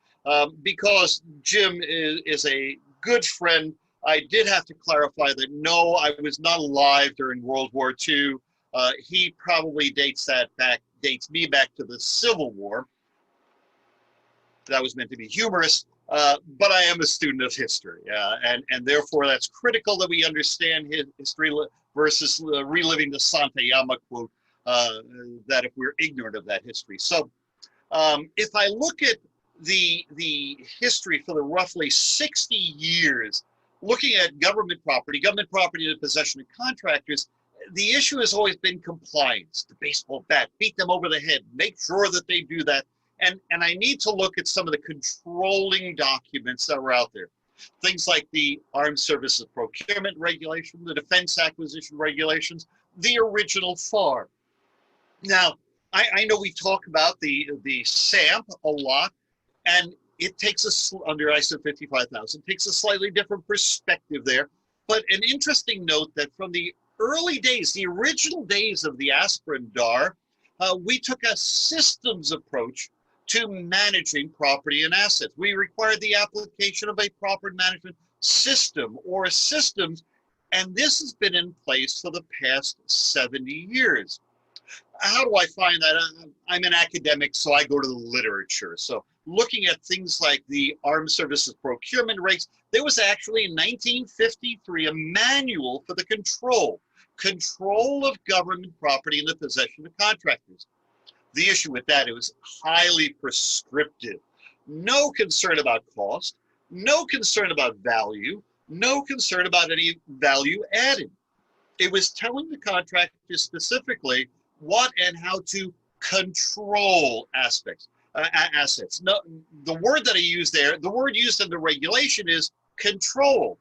Because Jim is a good friend, I did have to clarify that no, I was not alive during World War II. He probably dates me back to the Civil War. That was meant to be humorous. But I am a student of history, and therefore that's critical that we understand history versus reliving the Santayama quote, that if we're ignorant of that history. So if I look at the history for the roughly 60 years, looking at government property in the possession of contractors, the issue has always been compliance. The baseball bat, beat them over the head, make sure that they do that. And I need to look at some of the controlling documents that were out there. Things like the Armed Services Procurement Regulation, the Defense Acquisition Regulations, the original FAR. Now, I know we talk about the SAMP a lot, and it takes under ISO 55000, takes a slightly different perspective there. But an interesting note that from the early days, the original days of the aspirin DAR, we took a systems approach to managing property and assets. We required the application of a property management system or systems, and this has been in place for the past 70 years. How do I find that? I'm an academic, so I go to the literature. So looking at things like the Armed Services Procurement Regs, there was actually in 1953 a manual for the control of government property in the possession of contractors. The issue with that, it was highly prescriptive. No concern about cost, no concern about value, no concern about any value added. It was telling the contractor specifically what and how to control assets. No, the word that I use there, the word used in the regulation is control,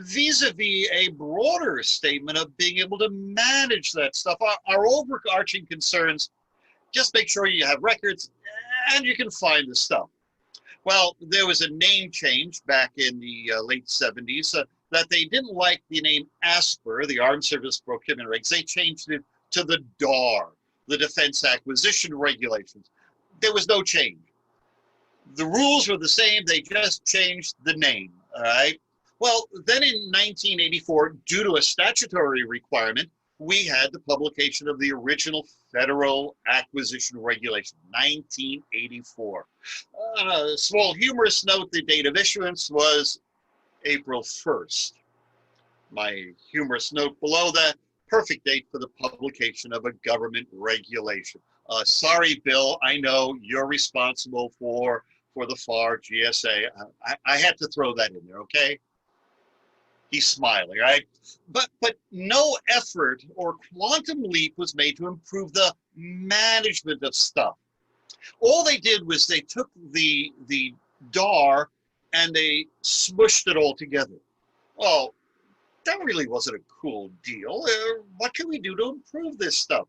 vis-a-vis a broader statement of being able to manage that stuff. Our overarching concerns, just make sure you have records and you can find the stuff. Well, there was a name change back in the late 70s that they didn't like the name ASPR, the Armed Service Procurement Regs. They changed it to the DAR, the Defense Acquisition Regulations. There was no change. The rules were the same, they just changed the name, all right? Well, then in 1984, due to a statutory requirement, we had the publication of the original Federal Acquisition Regulation, 1984. A small humorous note, the date of issuance was April 1st. My humorous note below that, perfect date for the publication of a government regulation. Sorry, Bill, I know you're responsible for the FAR, GSA. I had to throw that in there, okay? He's smiling, right? But no effort or quantum leap was made to improve the management of stuff. All they did was they took the DAR and they smushed it all together. Well, that really wasn't a cool deal. What can we do to improve this stuff?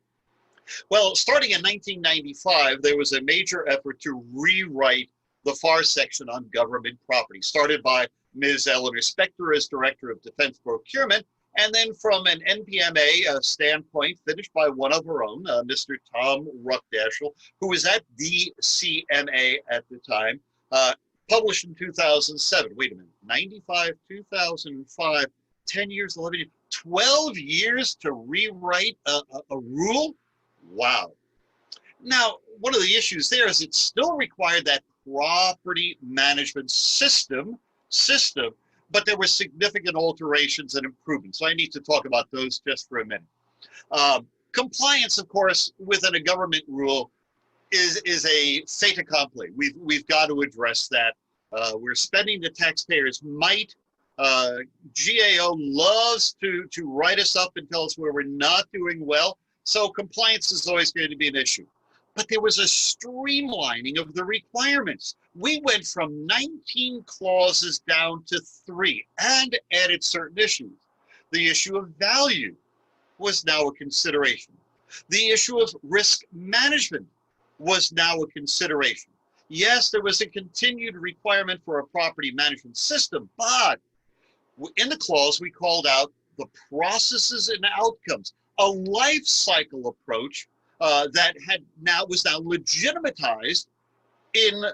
Well, starting in 1995, there was a major effort to rewrite the FAR section on government property, started by Ms. Eleanor Spector as Director of Defense Procurement, and then from an NPMA standpoint, finished by one of her own, Mr. Tom Ruckdashel, who was at DCMA at the time, published in 2007. Wait a minute, 95, 2005, 10 years, 11 years, 12 years to rewrite a rule? Wow. Now, one of the issues there is it still required that property management system, but there were significant alterations and improvements. So I need to talk about those just for a minute. Compliance, of course, within a government rule is a fait accompli. We've got to address that. We're spending the taxpayers' might. GAO loves to write us up and tell us where we're not doing well. So compliance is always going to be an issue. But there was a streamlining of the requirements. We went from 19 clauses down to 3 and added certain issues. The issue of value was now a consideration. The issue of risk management was now a consideration. Yes, there was a continued requirement for a property management system, but in the clause, we called out the processes and outcomes, a life cycle approach that was now legitimatized in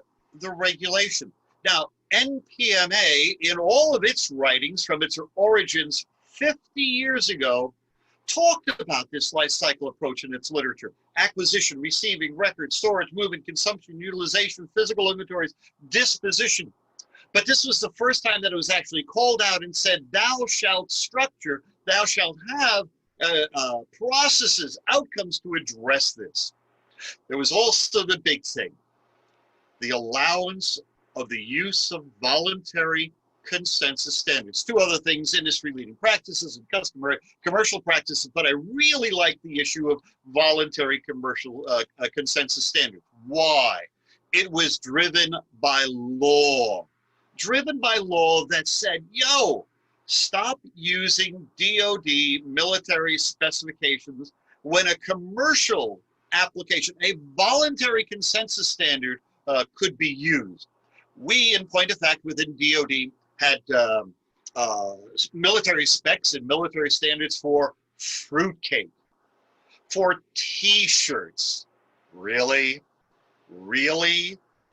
the regulation. Now, NPMA, in all of its writings from its origins 50 years ago, talked about this life cycle approach in its literature. Acquisition, receiving, record, storage, movement, consumption, utilization, physical inventories, disposition. But this was the first time that it was actually called out and said, thou shalt structure, thou shalt have processes, outcomes to address this. There was also the big thing, the allowance of the use of voluntary consensus standards. 2 other things, industry-leading practices and commercial practices, but I really like the issue of voluntary commercial consensus standards. Why? It was driven by law. driven by law that said, yo, stop using DoD military specifications when a commercial application, a voluntary consensus standard could be used. We, in point of fact, within DoD had military specs and military standards for fruitcake, for t-shirts, really,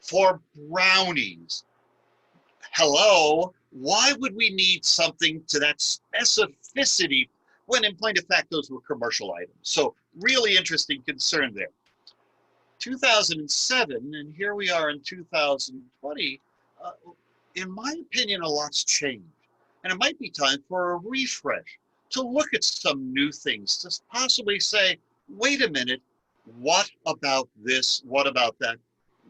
for brownies. Hello, why would we need something to that specificity when in point of fact those were commercial items? So really interesting concern there. 2007, and here we are in 2020, in my opinion, a lot's changed. And it might be time for a refresh, to look at some new things, to possibly say, wait a minute, what about this? What about that?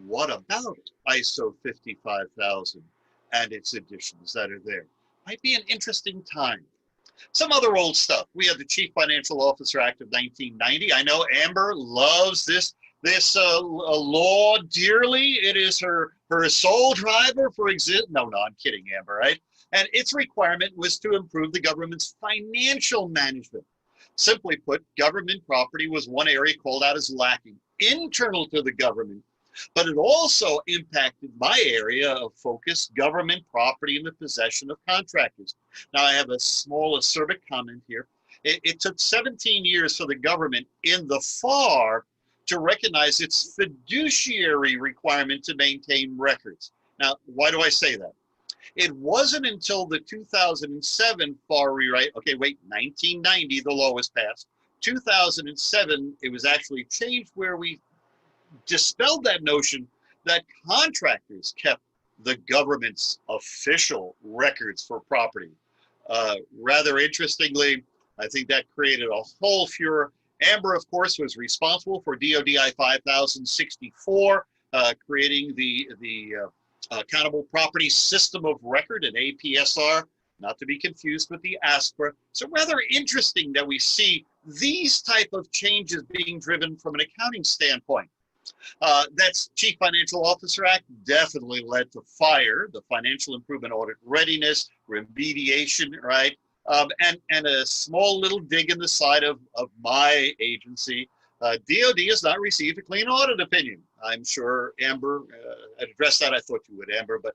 What about ISO 55000 and its additions that are there? Might be an interesting time. Some other old stuff. We have the Chief Financial Officer Act of 1990. I know Amber loves this law dearly. It is her sole driver for exist. No, I'm kidding, Amber, right? And its requirement was to improve the government's financial management. Simply put, government property was one area called out as lacking, internal to the government, but it also impacted my area of focus, government property in the possession of contractors. Now, I have a small acerbic comment here. It took 17 years for the government in the FAR to recognize its fiduciary requirement to maintain records. Now, why do I say that? It wasn't until the 2007 FAR rewrite, okay, wait, 1990, the law was passed. 2007, it was actually changed where we dispelled that notion that contractors kept the government's official records for property. Rather interestingly, I think that created a whole furor. Amber, of course, was responsible for DODI 5064, creating the Accountable Property System of Record, an APSR, not to be confused with the ASPRA. So rather interesting that we see these type of changes being driven from an accounting standpoint. That's Chief Financial Officer Act definitely led to FIRE, the Financial Improvement Audit Readiness, remediation, right? And a small little dig in the side of my agency. DOD has not received a clean audit opinion. I'm sure Amber had addressed that. I thought you would, Amber, but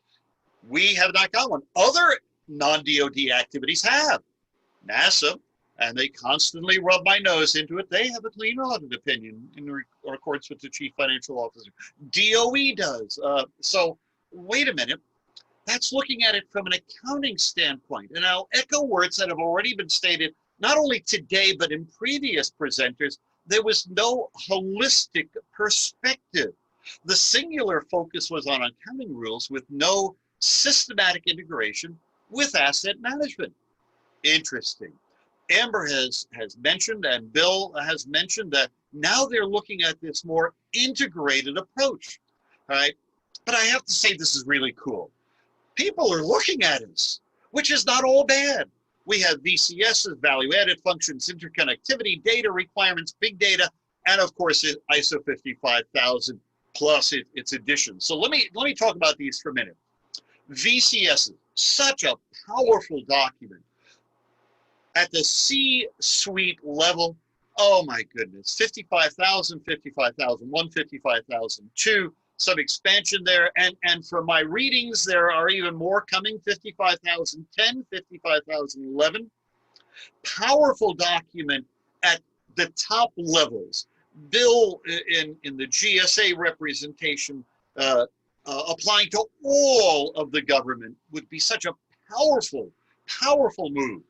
we have not got one. Other non-DOD activities have. NASA, and they constantly rub my nose into it. They have a clean audit opinion in accordance with the Chief Financial Officer. DOE does. So wait a minute. That's looking at it from an accounting standpoint. And I'll echo words that have already been stated, not only today, but in previous presenters. There was no holistic perspective. The singular focus was on accounting rules with no systematic integration with asset management. Interesting. Amber has mentioned, and Bill has mentioned, that now they're looking at this more integrated approach, all right? But I have to say this is really cool. People are looking at us, which is not all bad. We have VCSs, value-added functions, interconnectivity, data requirements, big data, and of course ISO 55000 plus its additions. So let me talk about these for a minute. VCSs, such a powerful document. At the C-suite level, oh my goodness, 55,000, 55,001, 55,002, some expansion there. And from my readings, there are even more coming, 55,010, 55,011. Powerful document at the top levels. Bill in the GSA representation applying to all of the government would be such a powerful, powerful move.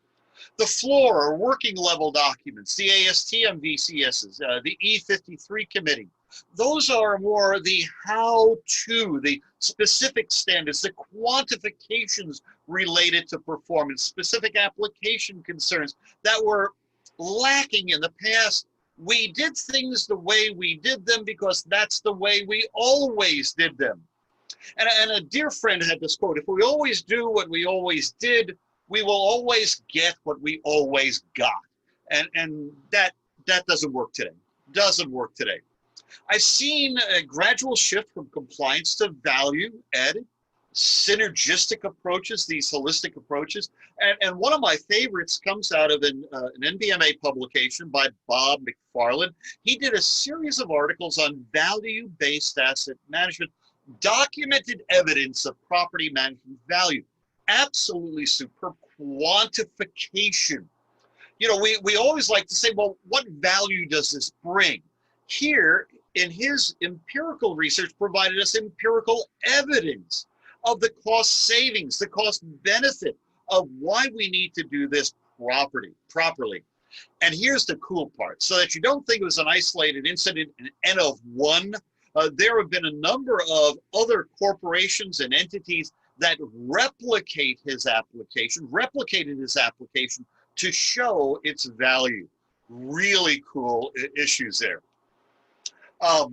The floor or working level documents, the ASTM VCSs, the E53 committee, those are more the how-to, the specific standards, the quantifications related to performance, specific application concerns that were lacking in the past. We did things the way we did them because that's the way we always did them. And a dear friend had this quote, if we always do what we always did, we will always get what we always got. And that doesn't work today. Doesn't work today. I've seen a gradual shift from compliance to value added. synergistic approaches, these holistic approaches. And one of my favorites comes out of an NBMA publication by Bob McFarland. He did a series of articles on value-based asset management, documented evidence of property management value. Absolutely superb quantification. You know, we always like to say, well, what value does this bring? Here, in his empirical research, provided us empirical evidence of the cost savings, the cost benefit of why we need to do this properly. And here's the cool part, so that you don't think it was an isolated incident, an N of one. There have been a number of other corporations and entities that replicated his application to show its value. Really cool issues there. The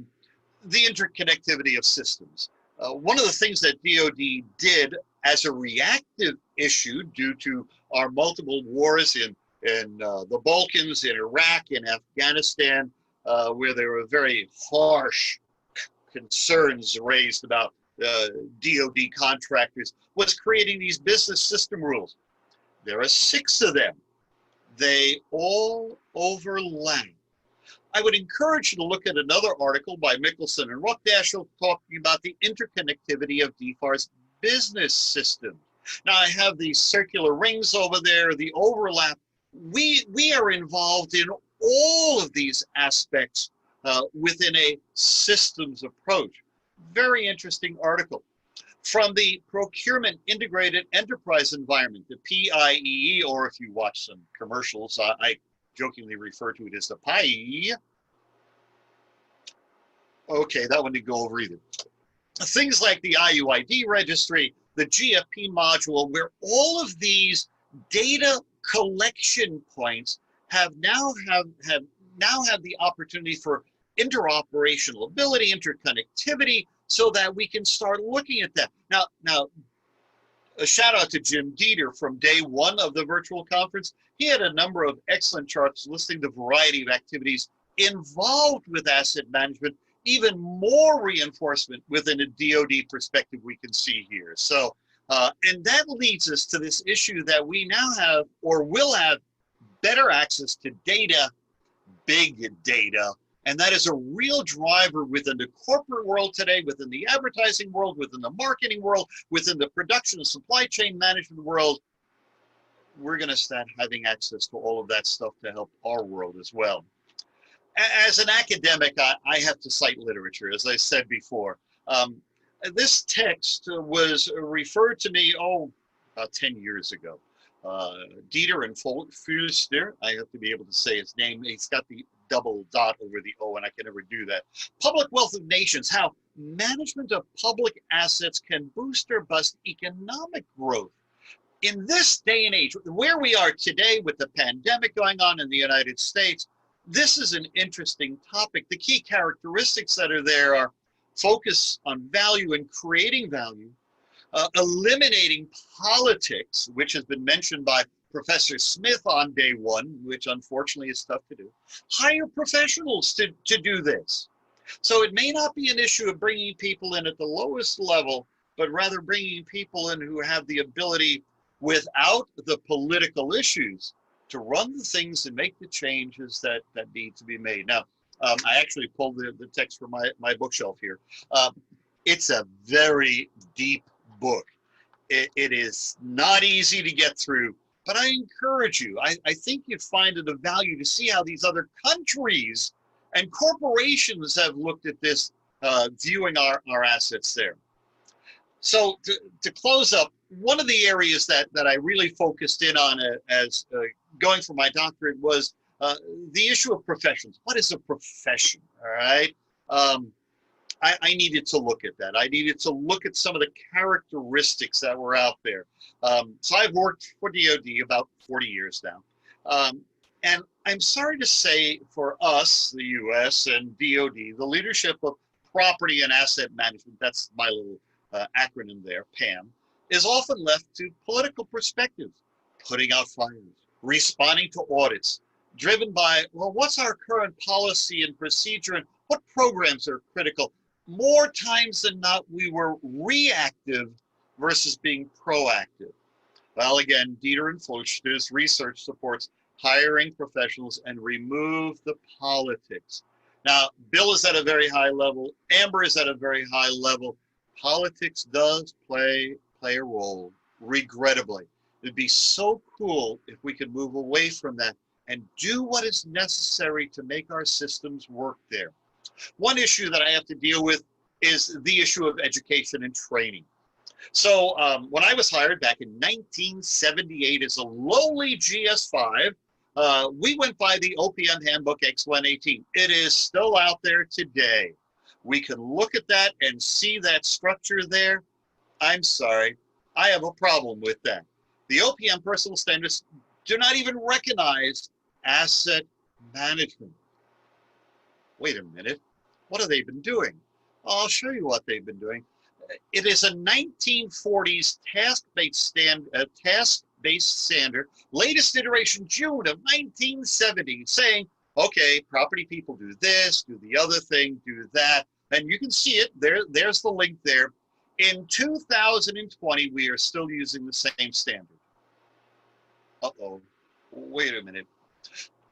interconnectivity of systems. One of the things that DoD did as a reactive issue due to our multiple wars in the Balkans, in Iraq, in Afghanistan, where there were very harsh concerns raised about DoD contractors, was creating these business system rules. There are 6 of them. They all overlap. I would encourage you to look at another article by Mickelson and Rockdash talking about the interconnectivity of DFAR's business system. Now I have these circular rings over there, the overlap. We are involved in all of these aspects within a systems approach. Very interesting article. From the Procurement Integrated Enterprise Environment, the PIEE, or if you watch some commercials, I jokingly refer to it as the PIE. Okay, that one didn't go over either. Things like the IUID registry, the GFP module, where all of these data collection points now have the opportunity for interoperational ability, interconnectivity, so that we can start looking at that. Now, a shout out to Jim Dieter from day one of the virtual conference. He had a number of excellent charts listing the variety of activities involved with asset management, even more reinforcement within a DoD perspective we can see here. So, and that leads us to this issue that we now have, or will have, better access to data, big data, and that is a real driver within the corporate world today, within the advertising world, within the marketing world, within the production and supply chain management world. We're going to start having access to all of that stuff to help our world as well. As an academic, I have to cite literature, as I said before. This text was referred to me, about 10 years ago. Dieter and Fulster, I have to be able to say his name. He's got the double dot over the O, and I can never do that. Public Wealth of Nations, how management of public assets can boost or bust economic growth. In this day and age, where we are today with the pandemic going on in the United States, this is an interesting topic. The key characteristics that are there are focus on value and creating value, eliminating politics, which has been mentioned by Professor Smith on day one, which unfortunately is tough to do. Hire professionals to do this. So it may not be an issue of bringing people in at the lowest level, but rather bringing people in who have the ability, without the political issues, to run the things and make the changes that need to be made. Now, I actually pulled the text from my bookshelf here. It's a very deep book. It is not easy to get through, but I encourage you. I think you'd find it of value to see how these other countries and corporations have looked at this, viewing our assets there. So to close up, one of the areas that I really focused in on as going for my doctorate was the issue of professions. What is a profession, all right? I needed to look at that. I needed to look at some of the characteristics that were out there. So I've worked for DoD about 40 years now. And I'm sorry to say for us, the US and DoD, the leadership of property and asset management, that's my little acronym there, PAM, is often left to political perspectives, putting out fires, responding to audits, driven by, well, what's our current policy and procedure and what programs are critical? More times than not, we were reactive versus being proactive? Well, again, Dieter and Flochter's research supports hiring professionals and remove the politics. Now, Bill is at a very high level. Amber is at a very high level. Politics does play a role, regrettably. It'd be so cool if we could move away from that and do what is necessary to make our systems work there. One issue that I have to deal with is the issue of education and training. So when I was hired back in 1978 as a lowly GS5, we went by the OPM Handbook X118. It is still out there today. We can look at that and see that structure there. I'm sorry, I have a problem with that. The OPM personal standards do not even recognize asset management. Wait a minute, what have they been doing? I'll show you what they've been doing. It is a 1940s task-based standard, latest iteration, June of 1970, saying, okay, property people do this, do the other thing, do that. And you can see it, there's the link there. In 2020, we are still using the same standard. Uh-oh, wait a minute.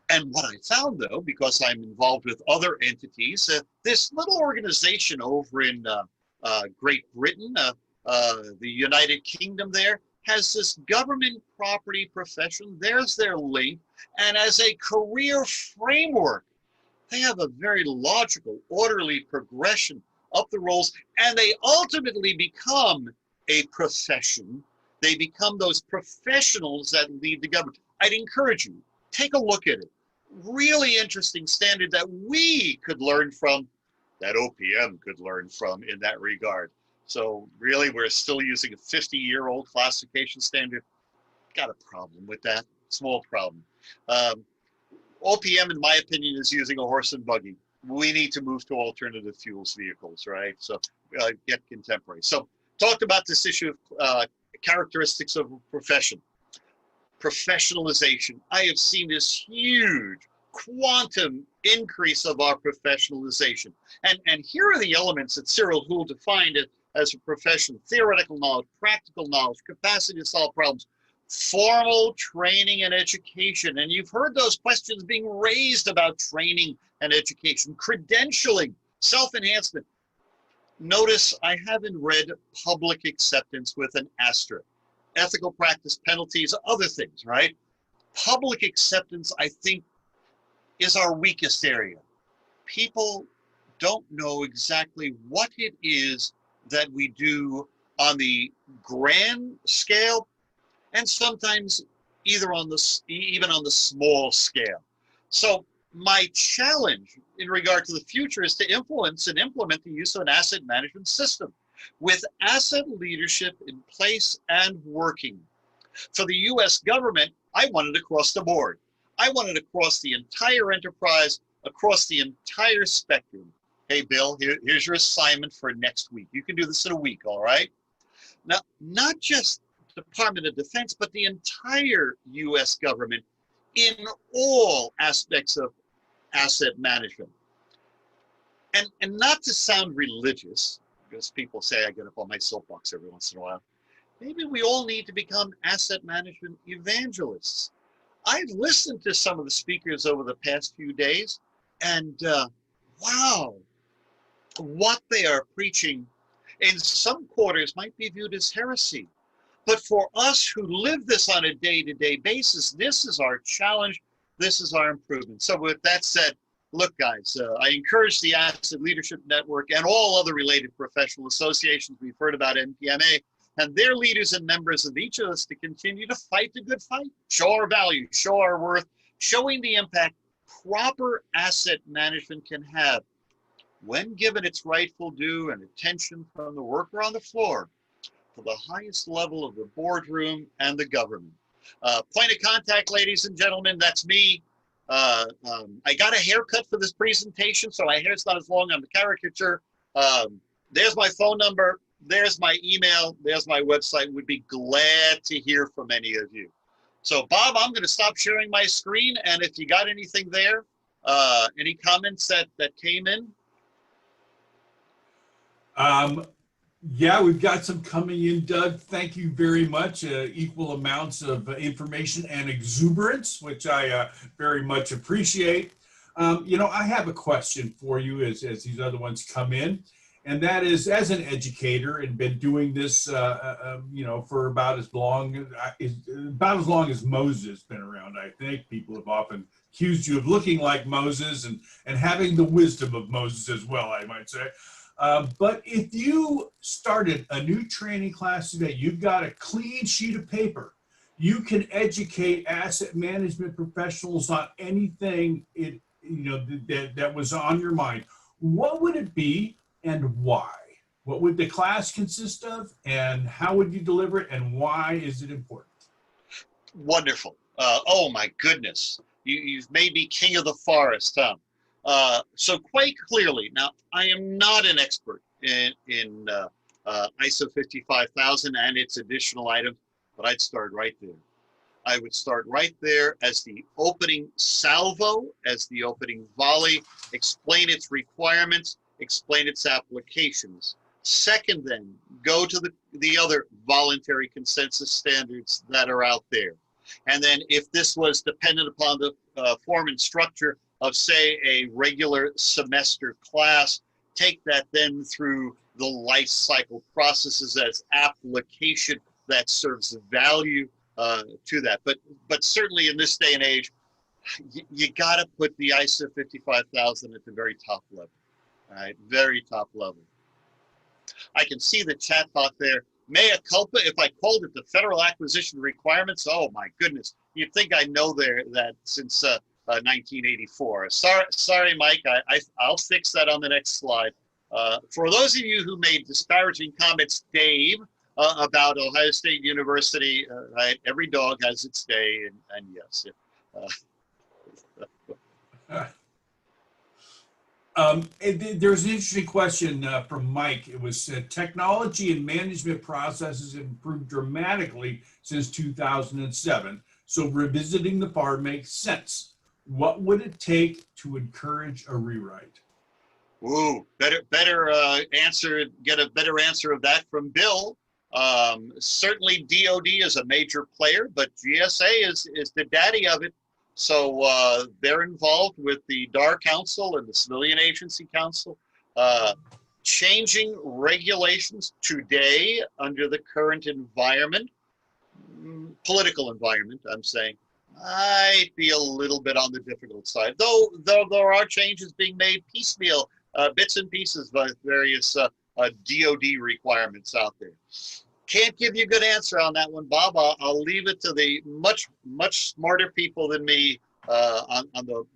And what I found, though, because I'm involved with other entities, this little organization over in Great Britain, the United Kingdom there, has this government property profession. There's their link. And as a career framework, they have a very logical, orderly progression up the roles, and they ultimately become a profession. They become those professionals that lead the government. I'd encourage you, take a look at it. Really interesting standard that we could learn from, that OPM could learn from in that regard. So really, we're still using a 50-year-old classification standard. Got a problem with that, small problem. OPM, in my opinion, is using a horse and buggy. We need to move to alternative fuels vehicles, right? So get contemporary. So talked about this issue of characteristics of a profession. Professionalization. I have seen this huge quantum increase of our professionalization. And here are the elements that Cyril Houle defined it as a profession: theoretical knowledge, practical knowledge, capacity to solve problems, formal training and education. And you've heard those questions being raised about training and education, credentialing, self-enhancement. Notice I haven't read public acceptance with an asterisk. Ethical practice, penalties, other things, right? Public acceptance, I think, is our weakest area. People don't know exactly what it is that we do on the grand scale, and sometimes even on the small scale. So my challenge in regard to the future is to influence and implement the use of an asset management system with asset leadership in place and working. For the US government, I want it across the board. I want it across the entire enterprise, across the entire spectrum. Hey, Bill, here's your assignment for next week. You can do this in a week, all right? Now, not just Department of Defense, but the entire US government in all aspects of asset management. And not to sound religious, because people say I get up on my soapbox every once in a while, maybe we all need to become asset management evangelists. I've listened to some of the speakers over the past few days, and wow, what they are preaching in some quarters might be viewed as heresy. But for us who live this on a day-to-day basis, this is our challenge, this is our improvement. So with that said, look, guys, I encourage the Asset Leadership Network and all other related professional associations we've heard about, NPMA, and their leaders and members of each of us to continue to fight the good fight, show our value, show our worth, showing the impact proper asset management can have when given its rightful due and attention from the worker on the floor to the highest level of the boardroom and the government. Point of contact, ladies and gentlemen, that's me. I got a haircut for this presentation, so my hair's not as long on the caricature. There's my phone number. There's my email. There's my website. Would be glad to hear from any of you. So, Bob, I'm going to stop sharing my screen. And if you got anything there, any comments that came in? Yeah, we've got some coming in, Doug. Thank you very much. Equal amounts of information and exuberance, which I very much appreciate. I have a question for you as these other ones come in, and that is, as an educator and been doing this, for about as long as Moses has been around. I think people have often accused you of looking like Moses and having the wisdom of Moses as well, I might say. But if you started a new training class today, you've got a clean sheet of paper. You can educate asset management professionals on anything that was on your mind. What would it be and why? What would the class consist of, and how would you deliver it, and why is it important? Wonderful. Oh my goodness. You've made me king of the forest, Tom. So quite clearly, now I am not an expert in ISO 55000 and its additional items, but I'd start right there. I would start right there as the opening salvo, as the opening volley, explain its requirements, explain its applications. Second, then, go to the other voluntary consensus standards that are out there. And then if this was dependent upon the form and structure of, say, a regular semester class, take that then through the life cycle processes as application that serves value to that. But certainly in this day and age, you got to put the ISO 55000 at the very top level, right? Very top level. I can see the chat box there. Mea culpa, if I called it the federal acquisition requirements, oh my goodness, you'd think I know that since 1984. Sorry, Mike, I'll fix that on the next slide. For those of you who made disparaging comments, Dave, about Ohio State University, right? Every dog has its day, and yes. There's an interesting question from Mike. It was technology and management processes have improved dramatically since 2007. So revisiting the FAR makes sense. What would it take to encourage a rewrite? Ooh, better answer. Get a better answer of that from Bill. Certainly, DoD is a major player, but GSA is the daddy of it. So they're involved with the DAR Council and the Civilian Agency Council, changing regulations today under the current environment, political environment, I'm saying, might be a little bit on the difficult side. Though there are changes being made piecemeal, bits and pieces by various DoD requirements out there. Can't give you a good answer on that one, Bob. I'll leave it to the much smarter people than me on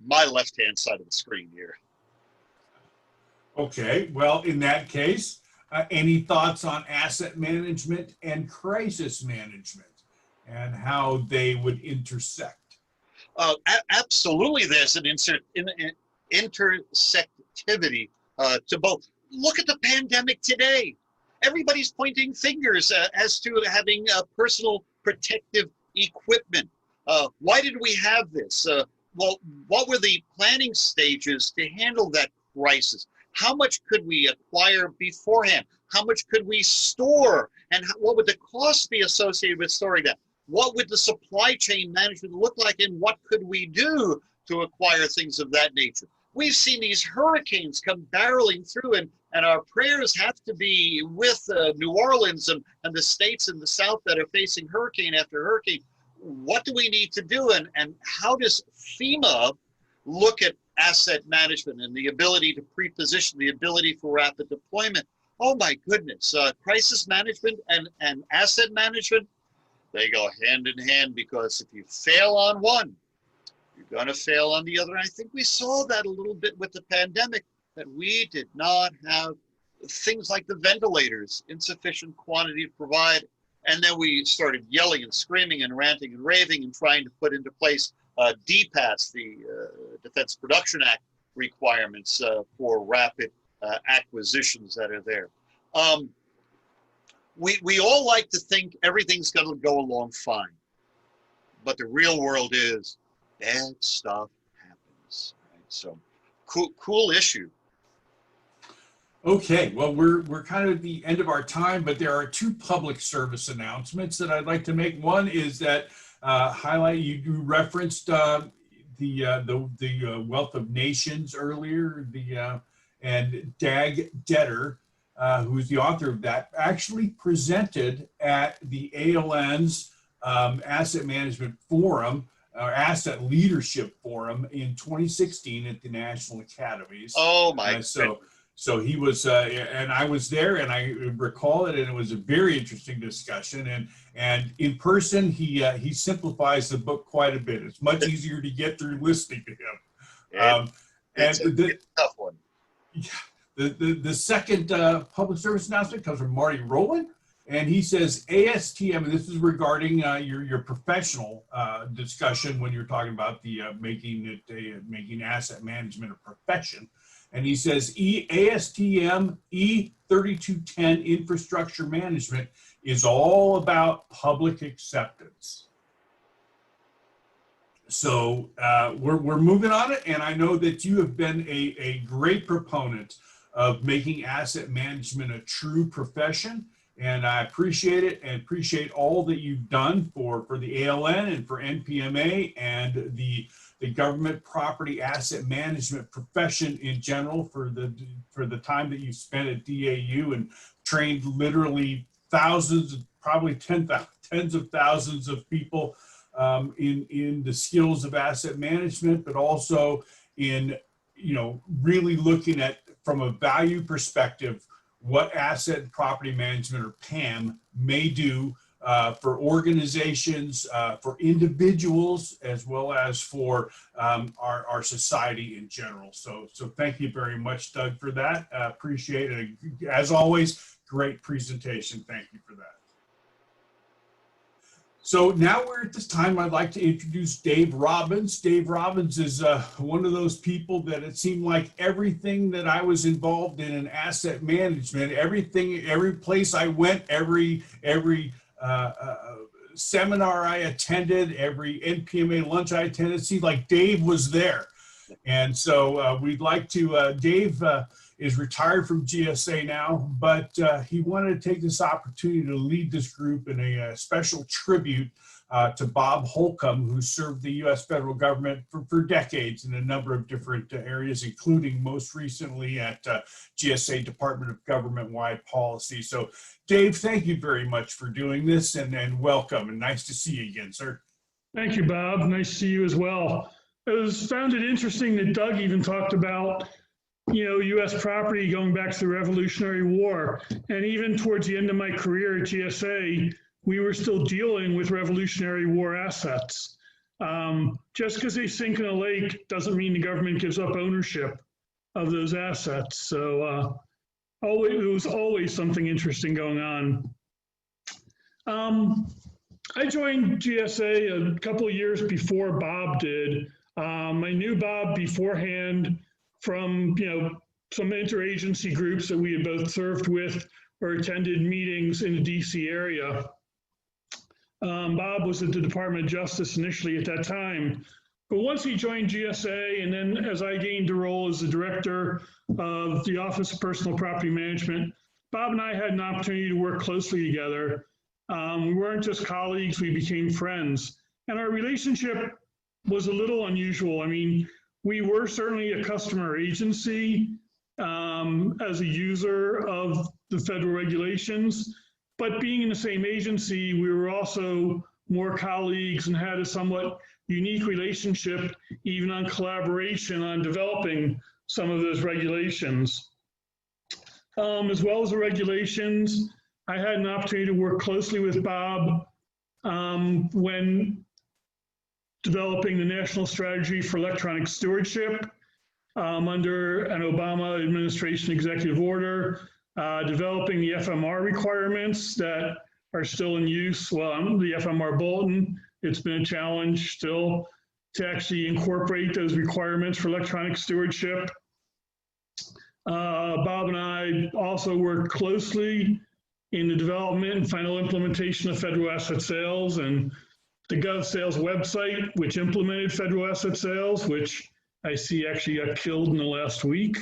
my left-hand side of the screen here. Okay, well, in that case, any thoughts on asset management and crisis management and how they would intersect? Absolutely, there's an intersectivity to both. Look at the pandemic today. Everybody's pointing fingers as to having personal protective equipment. Why did we have this? Well, what were the planning stages to handle that crisis? How much could we acquire beforehand? How much could we store? And what would the cost be associated with storing that? What would the supply chain management look like, and what could we do to acquire things of that nature? We've seen these hurricanes come barreling through, and our prayers have to be with New Orleans and the states in the South that are facing hurricane after hurricane. What do we need to do, and how does FEMA look at asset management and the ability to pre-position, the ability for rapid deployment? Oh my goodness, crisis management and asset management, they go hand in hand, because if you fail on one, you're going to fail on the other. And I think we saw that a little bit with the pandemic, that we did not have things like the ventilators in sufficient quantity to provide. And then we started yelling and screaming and ranting and raving and trying to put into place DPAS, the Defense Production Act requirements for rapid acquisitions that are there. We all like to think everything's going to go along fine, but the real world is bad stuff happens. Right? So cool issue. Okay, well, we're kind of at the end of our time, but there are two public service announcements that I'd like to make. One is that highlight you referenced the Wealth of Nations earlier, and Dag Detter, who's the author of that, actually presented at the ALN's Asset Management Forum, or Asset Leadership Forum in 2016 at the National Academies. Oh my So he was, and I was there, and I recall it, and it was a very interesting discussion. And in person, he simplifies the book quite a bit. It's much easier to get through listening to him. It's a tough one. The second public service announcement comes from Marty Rowland, and he says ASTM, and this is regarding your professional discussion when you're talking about the making asset management a profession. And he says ASTM E3210 infrastructure management is all about public acceptance. So we're moving on it, and I know that you have been a great proponent of making asset management a true profession, and I appreciate it and appreciate all that you've done for the ALN and for NPMA and the government property asset management profession in general for the time that you spent at DAU and trained literally thousands, probably tens of thousands of people in the skills of asset management, but also in really looking at, from a value perspective, what asset and property management, or PAM, may do for organizations, for individuals, as well as for our society in general. So thank you very much, Doug, for that. Appreciate it. As always, great presentation. Thank you for that. So now we're at this time, I'd like to introduce Dave Robbins. Dave Robbins is one of those people that it seemed like everything that I was involved in asset management, every place I went, every seminar I attended, every NPMA lunch I attended, it seemed like Dave was there. And so we'd like to, Dave is retired from GSA now, but he wanted to take this opportunity to lead this group in a special tribute to Bob Holcomb, who served the U.S. federal government for decades in a number of different areas, including most recently at GSA Department of Government-Wide Policy. So Dave, thank you very much for doing this, and welcome, and nice to see you again, sir. Thank you, Bob. Nice to see you as well. I found it interesting that Doug even talked about U.S. property going back to the Revolutionary War. And even towards the end of my career at GSA, we were still dealing with Revolutionary War assets. Just because they sink in a lake doesn't mean the government gives up ownership of those assets. So it was always something interesting going on. I joined GSA a couple of years before Bob did. I knew Bob beforehand from some interagency groups that we had both served with or attended meetings in the DC area. Bob was at the Department of Justice initially at that time, but once he joined GSA, and then as I gained the role as the director of the Office of Personal Property Management, Bob and I had an opportunity to work closely together. We weren't just colleagues, we became friends. And our relationship was a little unusual. I mean, we were certainly a customer agency as a user of the federal regulations, but being in the same agency, we were also more colleagues and had a somewhat unique relationship, even on collaboration on developing some of those regulations. As well as the regulations, I had an opportunity to work closely with Bob when developing the National Strategy for Electronic Stewardship under an Obama administration executive order, developing the FMR requirements that are still in use. Well, the FMR bulletin, it's been a challenge still to actually incorporate those requirements for electronic stewardship. Bob and I also worked closely in the development and final implementation of federal asset sales and the GovSales website, which implemented federal asset sales, which I see actually got killed in the last week.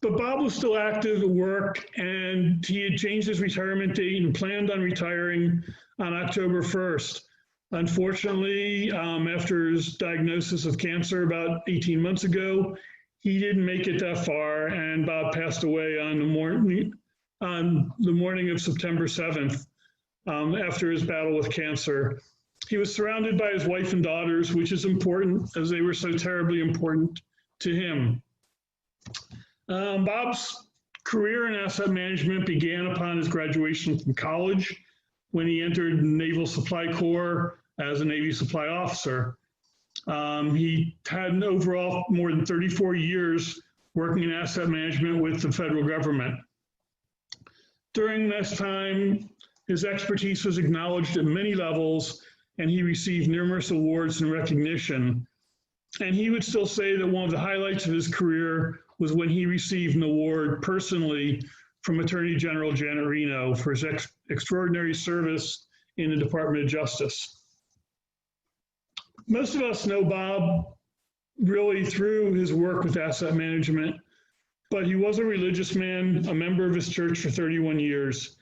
But Bob was still active at work, and he had changed his retirement date and planned on retiring on October 1st. Unfortunately, after his diagnosis of cancer about 18 months ago, he didn't make it that far, and Bob passed away on the morning of September 7th after his battle with cancer. He was surrounded by his wife and daughters, which is important as they were so terribly important to him. Bob's career in asset management began upon his graduation from college when he entered Naval Supply Corps as a Navy supply officer. He had an overall more than 34 years working in asset management with the federal government. During this time, his expertise was acknowledged at many levels, and he received numerous awards and recognition. And he would still say that one of the highlights of his career was when he received an award personally from Attorney General Janet Reno for his extraordinary service in the Department of Justice. Most of us know Bob really through his work with asset management, but he was a religious man, a member of his church for 31 years.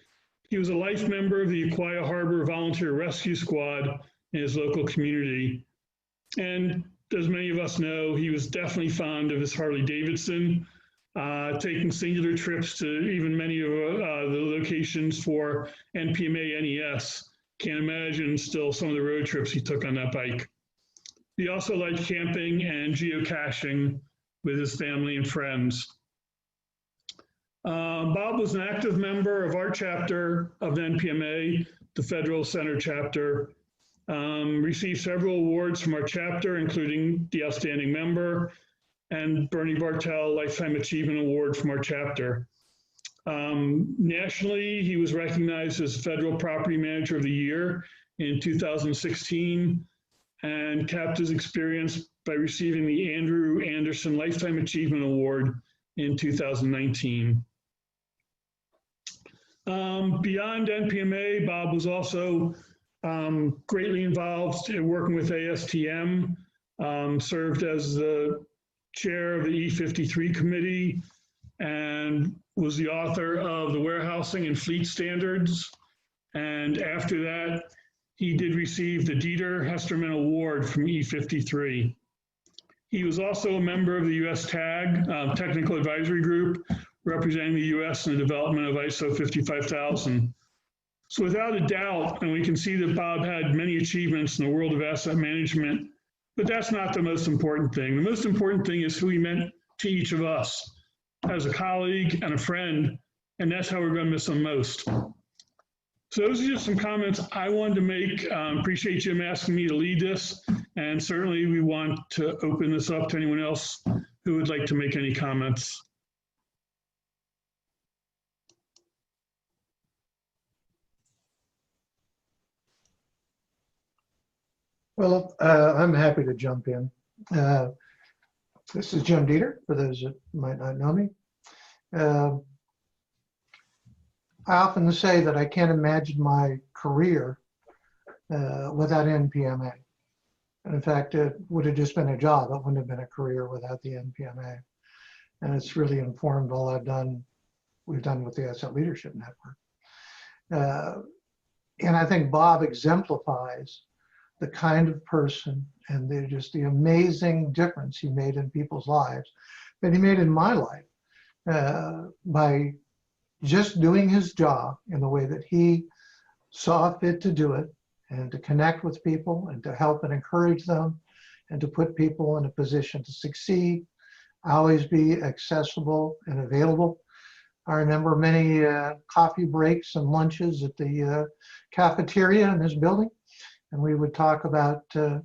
He was a life member of the Aquia Harbor Volunteer Rescue Squad in his local community. And as many of us know, he was definitely fond of his Harley Davidson, taking singular trips to even many of the locations for NPMA NES. Can't imagine still some of the road trips he took on that bike. He also liked camping and geocaching with his family and friends. Bob was an active member of our chapter of the NPMA, the Federal Center chapter. Received several awards from our chapter, including the Outstanding Member and Bernie Bartel Lifetime Achievement Award from our chapter. Nationally, he was recognized as Federal Property Manager of the Year in 2016 and capped his experience by receiving the Andrew Anderson Lifetime Achievement Award in 2019. Beyond NPMA, Bob was also greatly involved in working with ASTM, served as the chair of the E53 committee, and was the author of the Warehousing and Fleet Standards. And after that, he did receive the Dieter Hesterman Award from E53. He was also a member of the U.S. TAG, Technical Advisory Group, representing the U.S. in the development of ISO 55000. So without a doubt, and we can see that Bob had many achievements in the world of asset management, but that's not the most important thing. The most important thing is who he meant to each of us as a colleague and a friend, and that's how we're going to miss him most. So those are just some comments I wanted to make. Appreciate Jim asking me to lead this, and certainly we want to open this up to anyone else who would like to make any comments. Well, I'm happy to jump in. This is Jim Dieter, for those that might not know me. I often say that I can't imagine my career without NPMA. And in fact, it would have just been a job. It wouldn't have been a career without the NPMA. And it's really informed all we've done with the Asset Leadership Network. And I think Bob exemplifies the kind of person and just the amazing difference he made in people's lives, that he made in my life by just doing his job in the way that he saw fit to do it, and to connect with people and to help and encourage them and to put people in a position to succeed, always be accessible and available. I remember many coffee breaks and lunches at the cafeteria in this building, and we would talk about the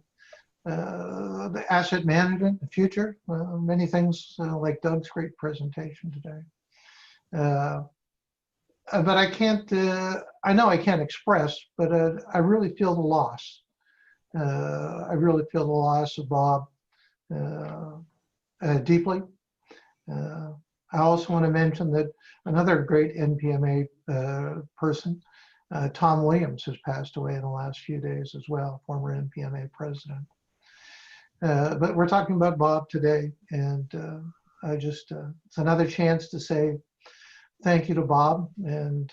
asset management, the future, many things like Doug's great presentation today. But I can't, I know I can't express, but I really feel the loss. I really feel the loss of Bob deeply. I also want to mention that another great NPMA person, Tom Williams, has passed away in the last few days as well, former NPMA president. But we're talking about Bob today, and it's another chance to say thank you to Bob, and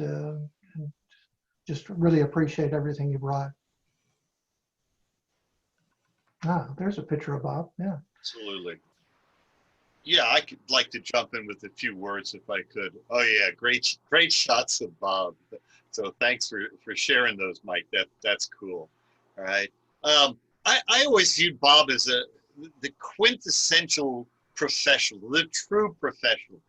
just really appreciate everything you brought. Ah, there's a picture of Bob. Yeah. Absolutely. Yeah, I could like to jump in with a few words if I could. Oh yeah, great shots of Bob. So thanks for sharing those, Mike. That's cool. All right. I always viewed Bob as the quintessential professional, the true professional.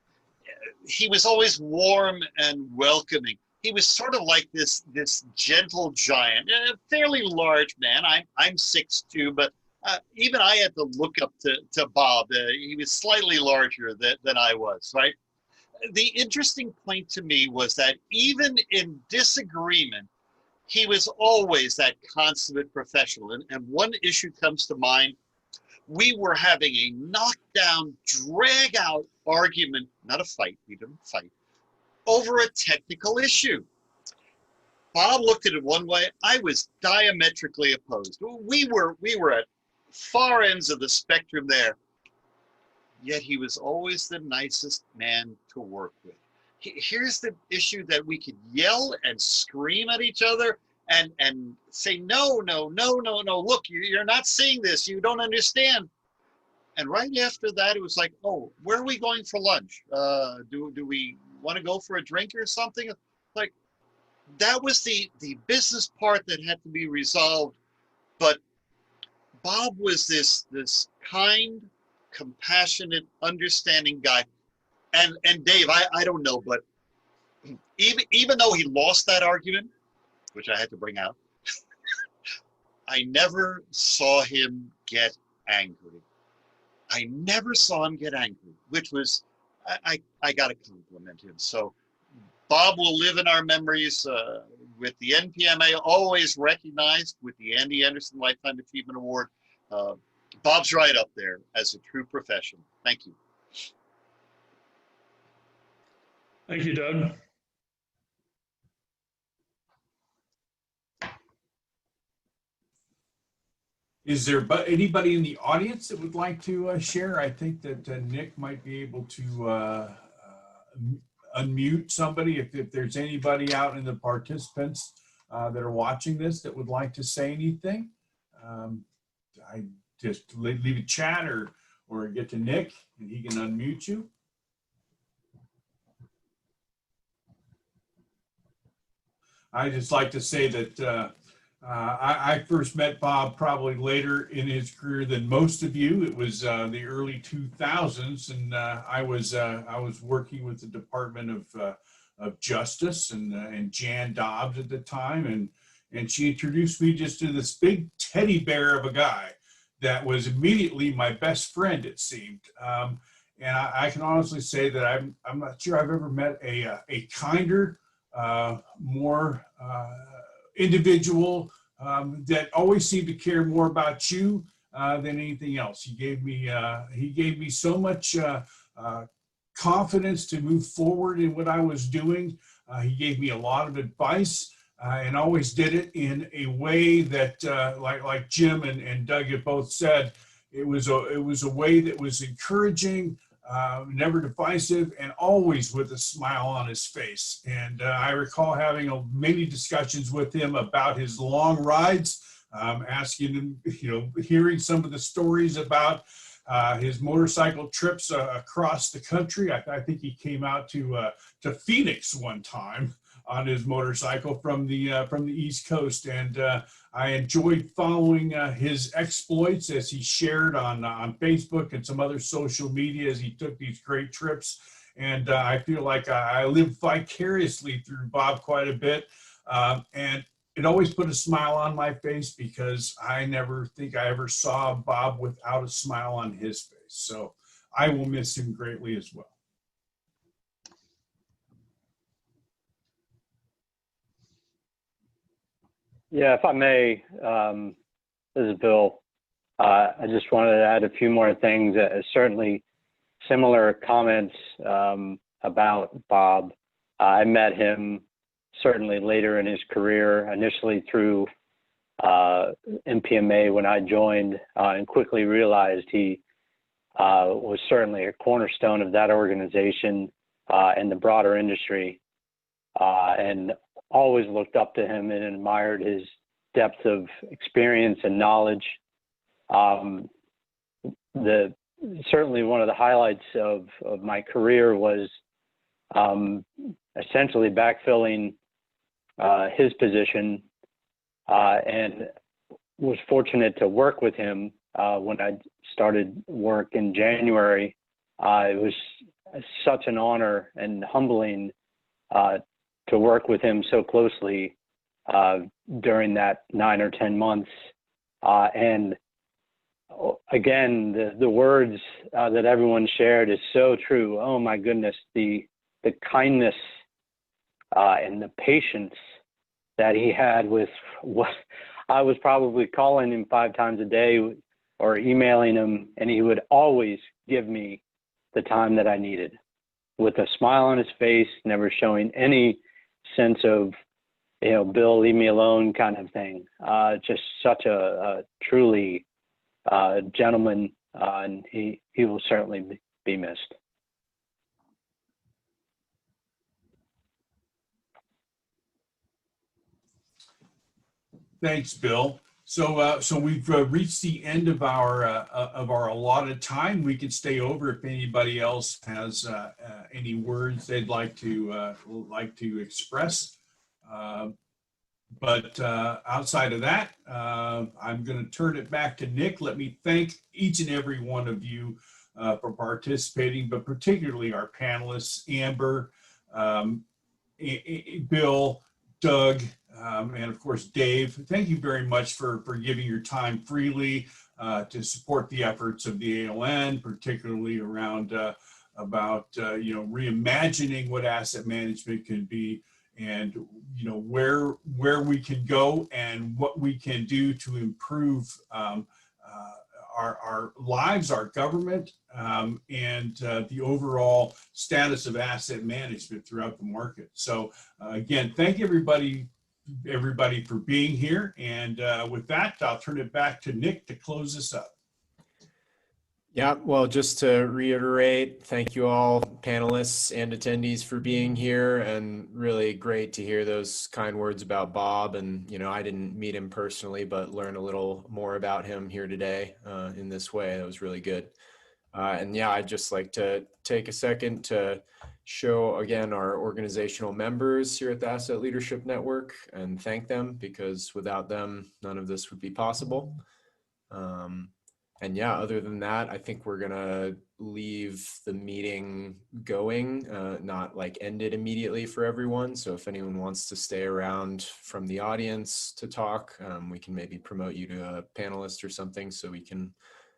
He was always warm and welcoming. He was sort of like this gentle giant, a fairly large man. I'm 6'2", but even I had to look up to Bob. He was slightly larger than I was, right? The interesting point to me was that even in disagreement, he was always that consummate professional. And one issue comes to mind. We were having a knockdown, drag out argument, not a fight, we didn't fight, over a technical issue. Bob looked at it one way, I was diametrically opposed. We were at far ends of the spectrum there, yet he was always the nicest man to work with. Here's the issue that we could yell and scream at each other and say, no, look, you're not seeing this, you don't understand. And right after that, it was like, oh, where are we going for lunch? Do we want to go for a drink or something? Like, that was the business part that had to be resolved. But Bob was this kind, compassionate, understanding guy. And Dave, I don't know, but even though he lost that argument, which I had to bring out, I never saw him get angry. I never saw him get angry, which was, I got to compliment him. So Bob will live in our memories with the NPMA, always recognized with the Andy Anderson Lifetime Achievement Award. Bob's right up there as a true professional. Thank you. Thank you, Doug. Is there anybody in the audience that would like to share? I think that Nick might be able to unmute somebody if there's anybody out in the participants that are watching this that would like to say anything. I just leave a chat or get to Nick and he can unmute you. I just like to say that I first met Bob probably later in his career than most of you. It was the early 2000s, and I was working with the Department of Justice and Jan Dobbs at the time, and she introduced me just to this big teddy bear of a guy that was immediately my best friend, it seemed. And I can honestly say that I'm not sure I've ever met a kinder, more individual that always seemed to care more about you than anything else. He gave me so much confidence to move forward in what I was doing. He gave me a lot of advice and always did it in a way that, like Jim and Doug have both said, it was a way that was encouraging, never divisive, and always with a smile on his face. And I recall having many discussions with him about his long rides, asking him, hearing some of the stories about his motorcycle trips across the country. I think he came out to Phoenix one time on his motorcycle from the East Coast, and I enjoyed following his exploits as he shared on Facebook and some other social media as he took these great trips. And I feel like I lived vicariously through Bob quite a bit, and it always put a smile on my face because I never think I ever saw Bob without a smile on his face. So I will miss him greatly as well. Yeah, if I may, this is Bill. I just wanted to add a few more things. Certainly similar comments about Bob. I met him certainly later in his career, initially through NPMA when I joined, and quickly realized he was certainly a cornerstone of that organization and the broader industry, and always looked up to him and admired his depth of experience and knowledge. Certainly one of the highlights of my career was essentially backfilling his position, and was fortunate to work with him when I started work in January. It was such an honor and humbling to work with him so closely during that 9 or 10 months. And again, the words that everyone shared is so true. Oh my goodness, the kindness and the patience that he had with what I was probably calling him 5 times a day or emailing him, and he would always give me the time that I needed with a smile on his face, never showing any sense of, Bill, leave me alone kind of thing. Just such a truly gentleman, and he will certainly be missed. Thanks, Bill. So we've reached the end of our allotted time. We could stay over if anybody else has any words they'd like to express. But outside of that, I'm going to turn it back to Nick. Let me thank each and every one of you for participating, but particularly our panelists, Amber, Bill, Doug, and of course, Dave. Thank you very much for giving your time freely to support the efforts of the ALN, particularly around reimagining what asset management can be, and where we can go and what we can do to improve our lives, our government, and the overall status of asset management throughout the market. So again, thank everybody for being here. And with that, I'll turn it back to Nick to close this up. Yeah, well, just to reiterate, thank you all panelists and attendees for being here, and really great to hear those kind words about Bob. And, I didn't meet him personally, but learn a little more about him here today in this way. That was really good. And yeah, I'd just like to take a second to show again our organizational members here at the Asset Leadership Network and thank them, because without them, none of this would be possible. And yeah, other than that, I think we're gonna leave the meeting going, not like end it immediately for everyone. So if anyone wants to stay around from the audience to talk, we can maybe promote you to a panelist or something so we can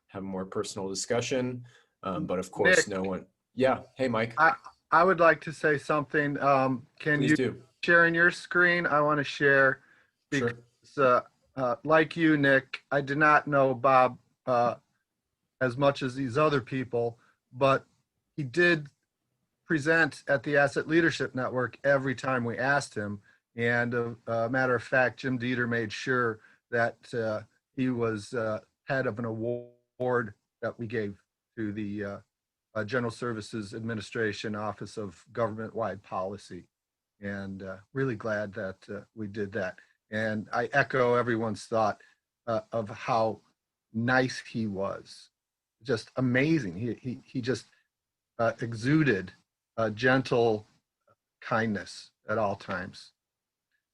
have a more personal discussion. But of course, Nick, no one. Yeah. Hey, Mike. I would like to say something. Can Please you do. share in your screen? I want to share because like you, Nick, I did not know Bob as much as these other people, but he did present at the Asset Leadership Network every time we asked him. And a matter of fact, Jim Dieter made sure that he was head of an award that we gave to the General Services Administration Office of Government-Wide Policy. And really glad that we did that. And I echo everyone's thought of how nice he was. Just amazing. He just exuded gentle kindness at all times.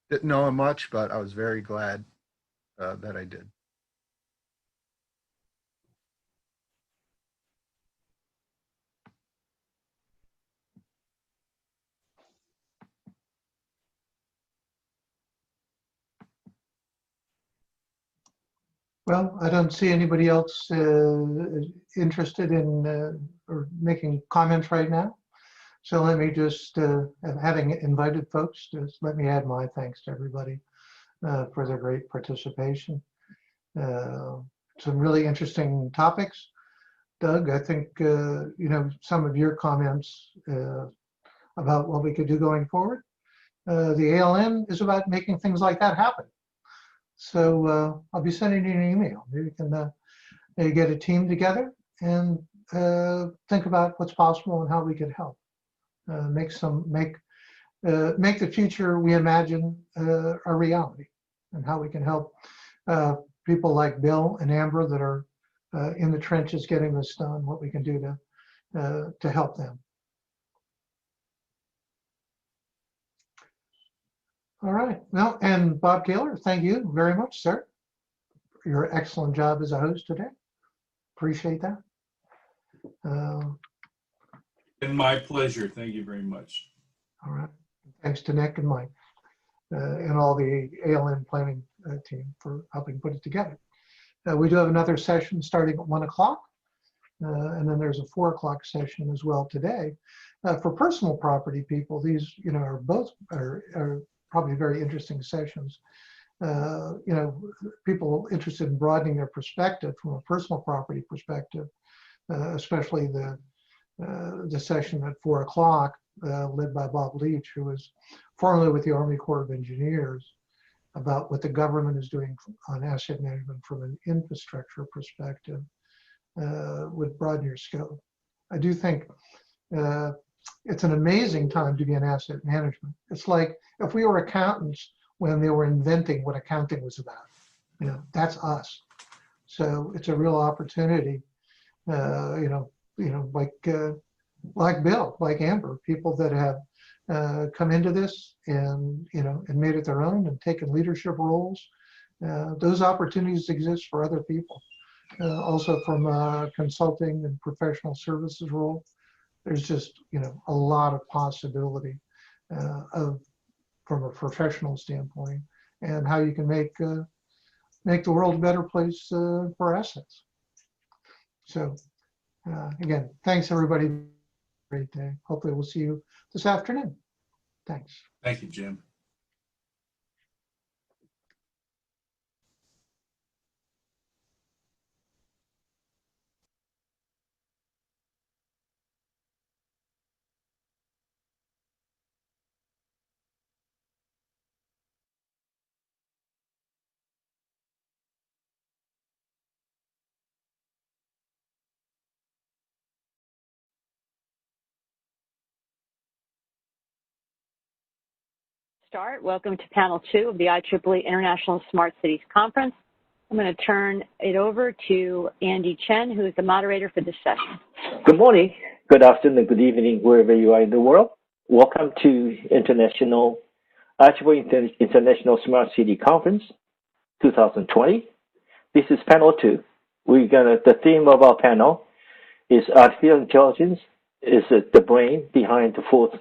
Didn't know him much, but I was very glad that I did. Well, I don't see anybody else interested in or making comments right now. So let me just, having invited folks, just let me add my thanks to everybody for their great participation. Some really interesting topics. Doug, I think, some of your comments about what we could do going forward. The ALN is about making things like that happen. So I'll be sending you an email. Maybe we can maybe get a team together and think about what's possible and how we could help. Make the future we imagine a reality, and how we can help people like Bill and Amber that are in the trenches getting this done, what we can do to help them. All right. Well, and Bob Kaler, thank you very much, sir. Your excellent job as a host today. Appreciate that. And my pleasure. Thank you very much. All right. Thanks to Nick and Mike and all the ALN planning team for helping put it together. We do have another session starting at 1 o'clock. And then there's a 4 o'clock session as well today. For personal property people, these are both are probably very interesting sessions. People interested in broadening their perspective from a personal property perspective, especially the session at 4 o'clock led by Bob Leach, who was formerly with the Army Corps of Engineers, about what the government is doing on asset management from an infrastructure perspective. Would broaden your scope. I do think it's an amazing time to be in asset management. It's like if we were accountants when they were inventing what accounting was about. That's us. So it's a real opportunity. Like Bill, like Amber, people that have come into this and made it their own and taken leadership roles. Those opportunities exist for other people. Also from a consulting and professional services role, there's just a lot of possibility from a professional standpoint, and how you can make the world a better place for assets. So again, thanks everybody. Great day. Hopefully we'll see you this afternoon. Thanks. Thank you, Jim. Welcome to panel 2 of the IEEE International Smart Cities Conference. I'm going to turn it over to Andy Chen, who is the moderator for this session. Good morning, good afternoon, good evening, wherever you are in the world. Welcome to IEEE International Smart City Conference 2020. This is panel 2. The theme of our panel is artificial intelligence is the brain behind the fourth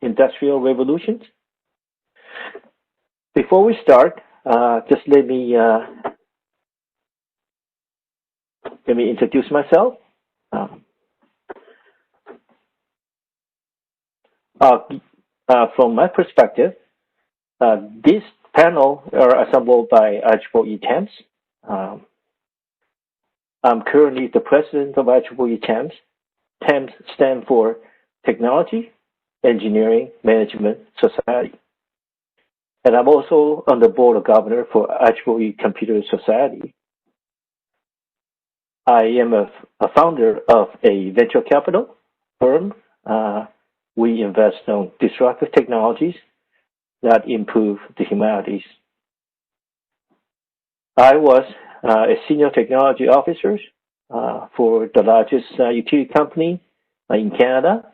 industrial revolution. Before we start, just let me introduce myself. From my perspective, this panel are assembled by IEEE TAMS. I'm currently the president of IEEE TAMS. TAMS stands for Technology, Engineering, Management Society. And I'm also on the board of governors for IEEE Computer Society. I am a founder of a venture capital firm. We invest on disruptive technologies that improve the humanities. I was a senior technology officer for the largest utility company in Canada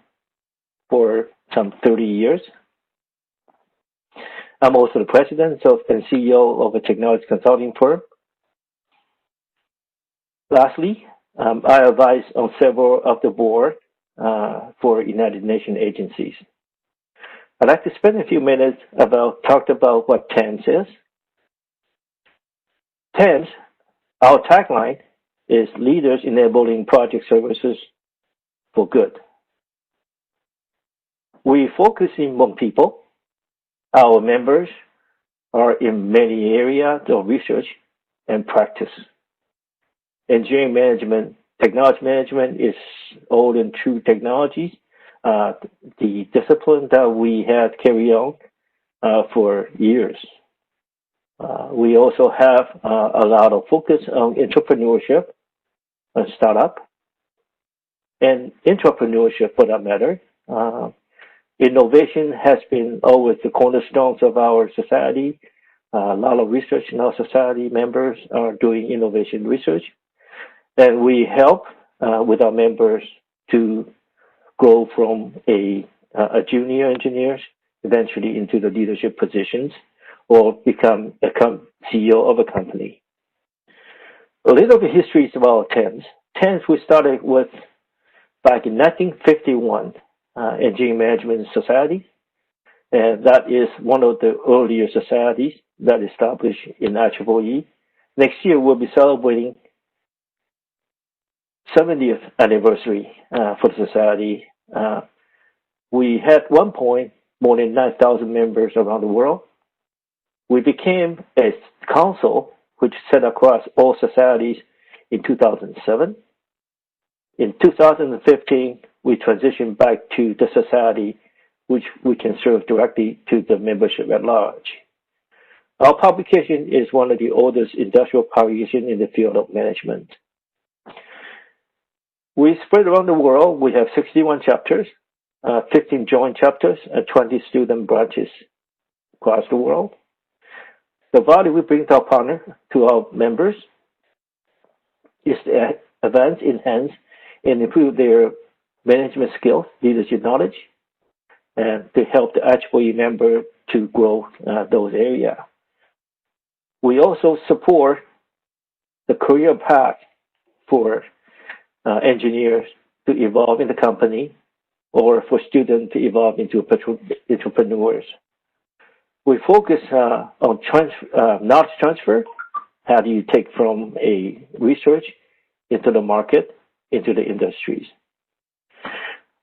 for some 30 years. I'm also the president and CEO of a technology consulting firm. Lastly, I advise on several of the board for United Nations agencies. I'd like to spend a few minutes talk about what TAMS is. TAMS, our tagline is Leaders Enabling Project Services for Good. We focus on people. Our members are in many areas of research and practice. Engineering management, technology management is old and true technologies. The discipline that we have carried on for years. We also have a lot of focus on entrepreneurship and startup. and entrepreneurship for that matter. Innovation has been always the cornerstones of our society. A lot of research in our society members are doing innovation research, and we help with our members to grow from a junior engineers eventually into the leadership positions or become a CEO of a company. A little bit history about TENS. TENS we started with back in 1951, Engineering Management Society, and that is one of the earlier societies that established in IEEE. Next year we'll be celebrating 70th anniversary for the society. We had at one point more than 9,000 members around the world. We became a council which set across all societies in 2007. In 2015, we transitioned back to the society which we can serve directly to the membership at large. Our publication is one of the oldest industrial publications in the field of management. We spread around the world. We have 61 chapters, 15 joint chapters, and 20 student branches across the world. The value we bring to our partner, to our members, is to advance, enhance, and improve their management skills, leadership knowledge, and to help the IEEE member to grow those areas. We also support the career path for engineers to evolve in the company or for students to evolve into entrepreneurs. We focus on knowledge transfer. How do you take from a research into the market, into the industries?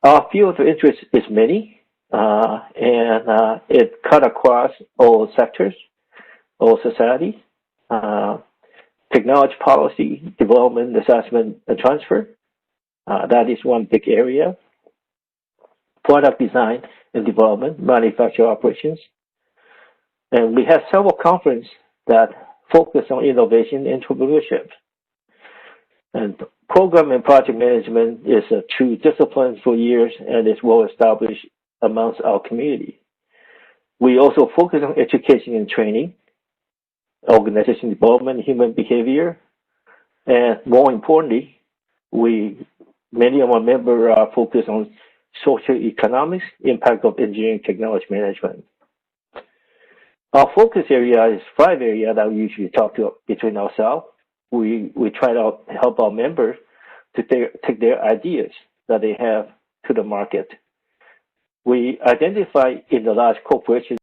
Our field of interest is many, and it cut across all sectors, all societies. Technology policy, development, assessment, and transfer. That is one big area. Product design and development, manufacturing operations. And we have several conferences that focus on innovation and entrepreneurship. And program and project management is a true discipline for years and is well established amongst our community. We also focus on education and training, organization development, human behavior, and more importantly, many of our members are focused on social economics, impact of engineering technology management. Our focus area is 5 areas that we usually talk to between ourselves. We try to help our members to take their ideas that they have to the market. We identify in the large corporations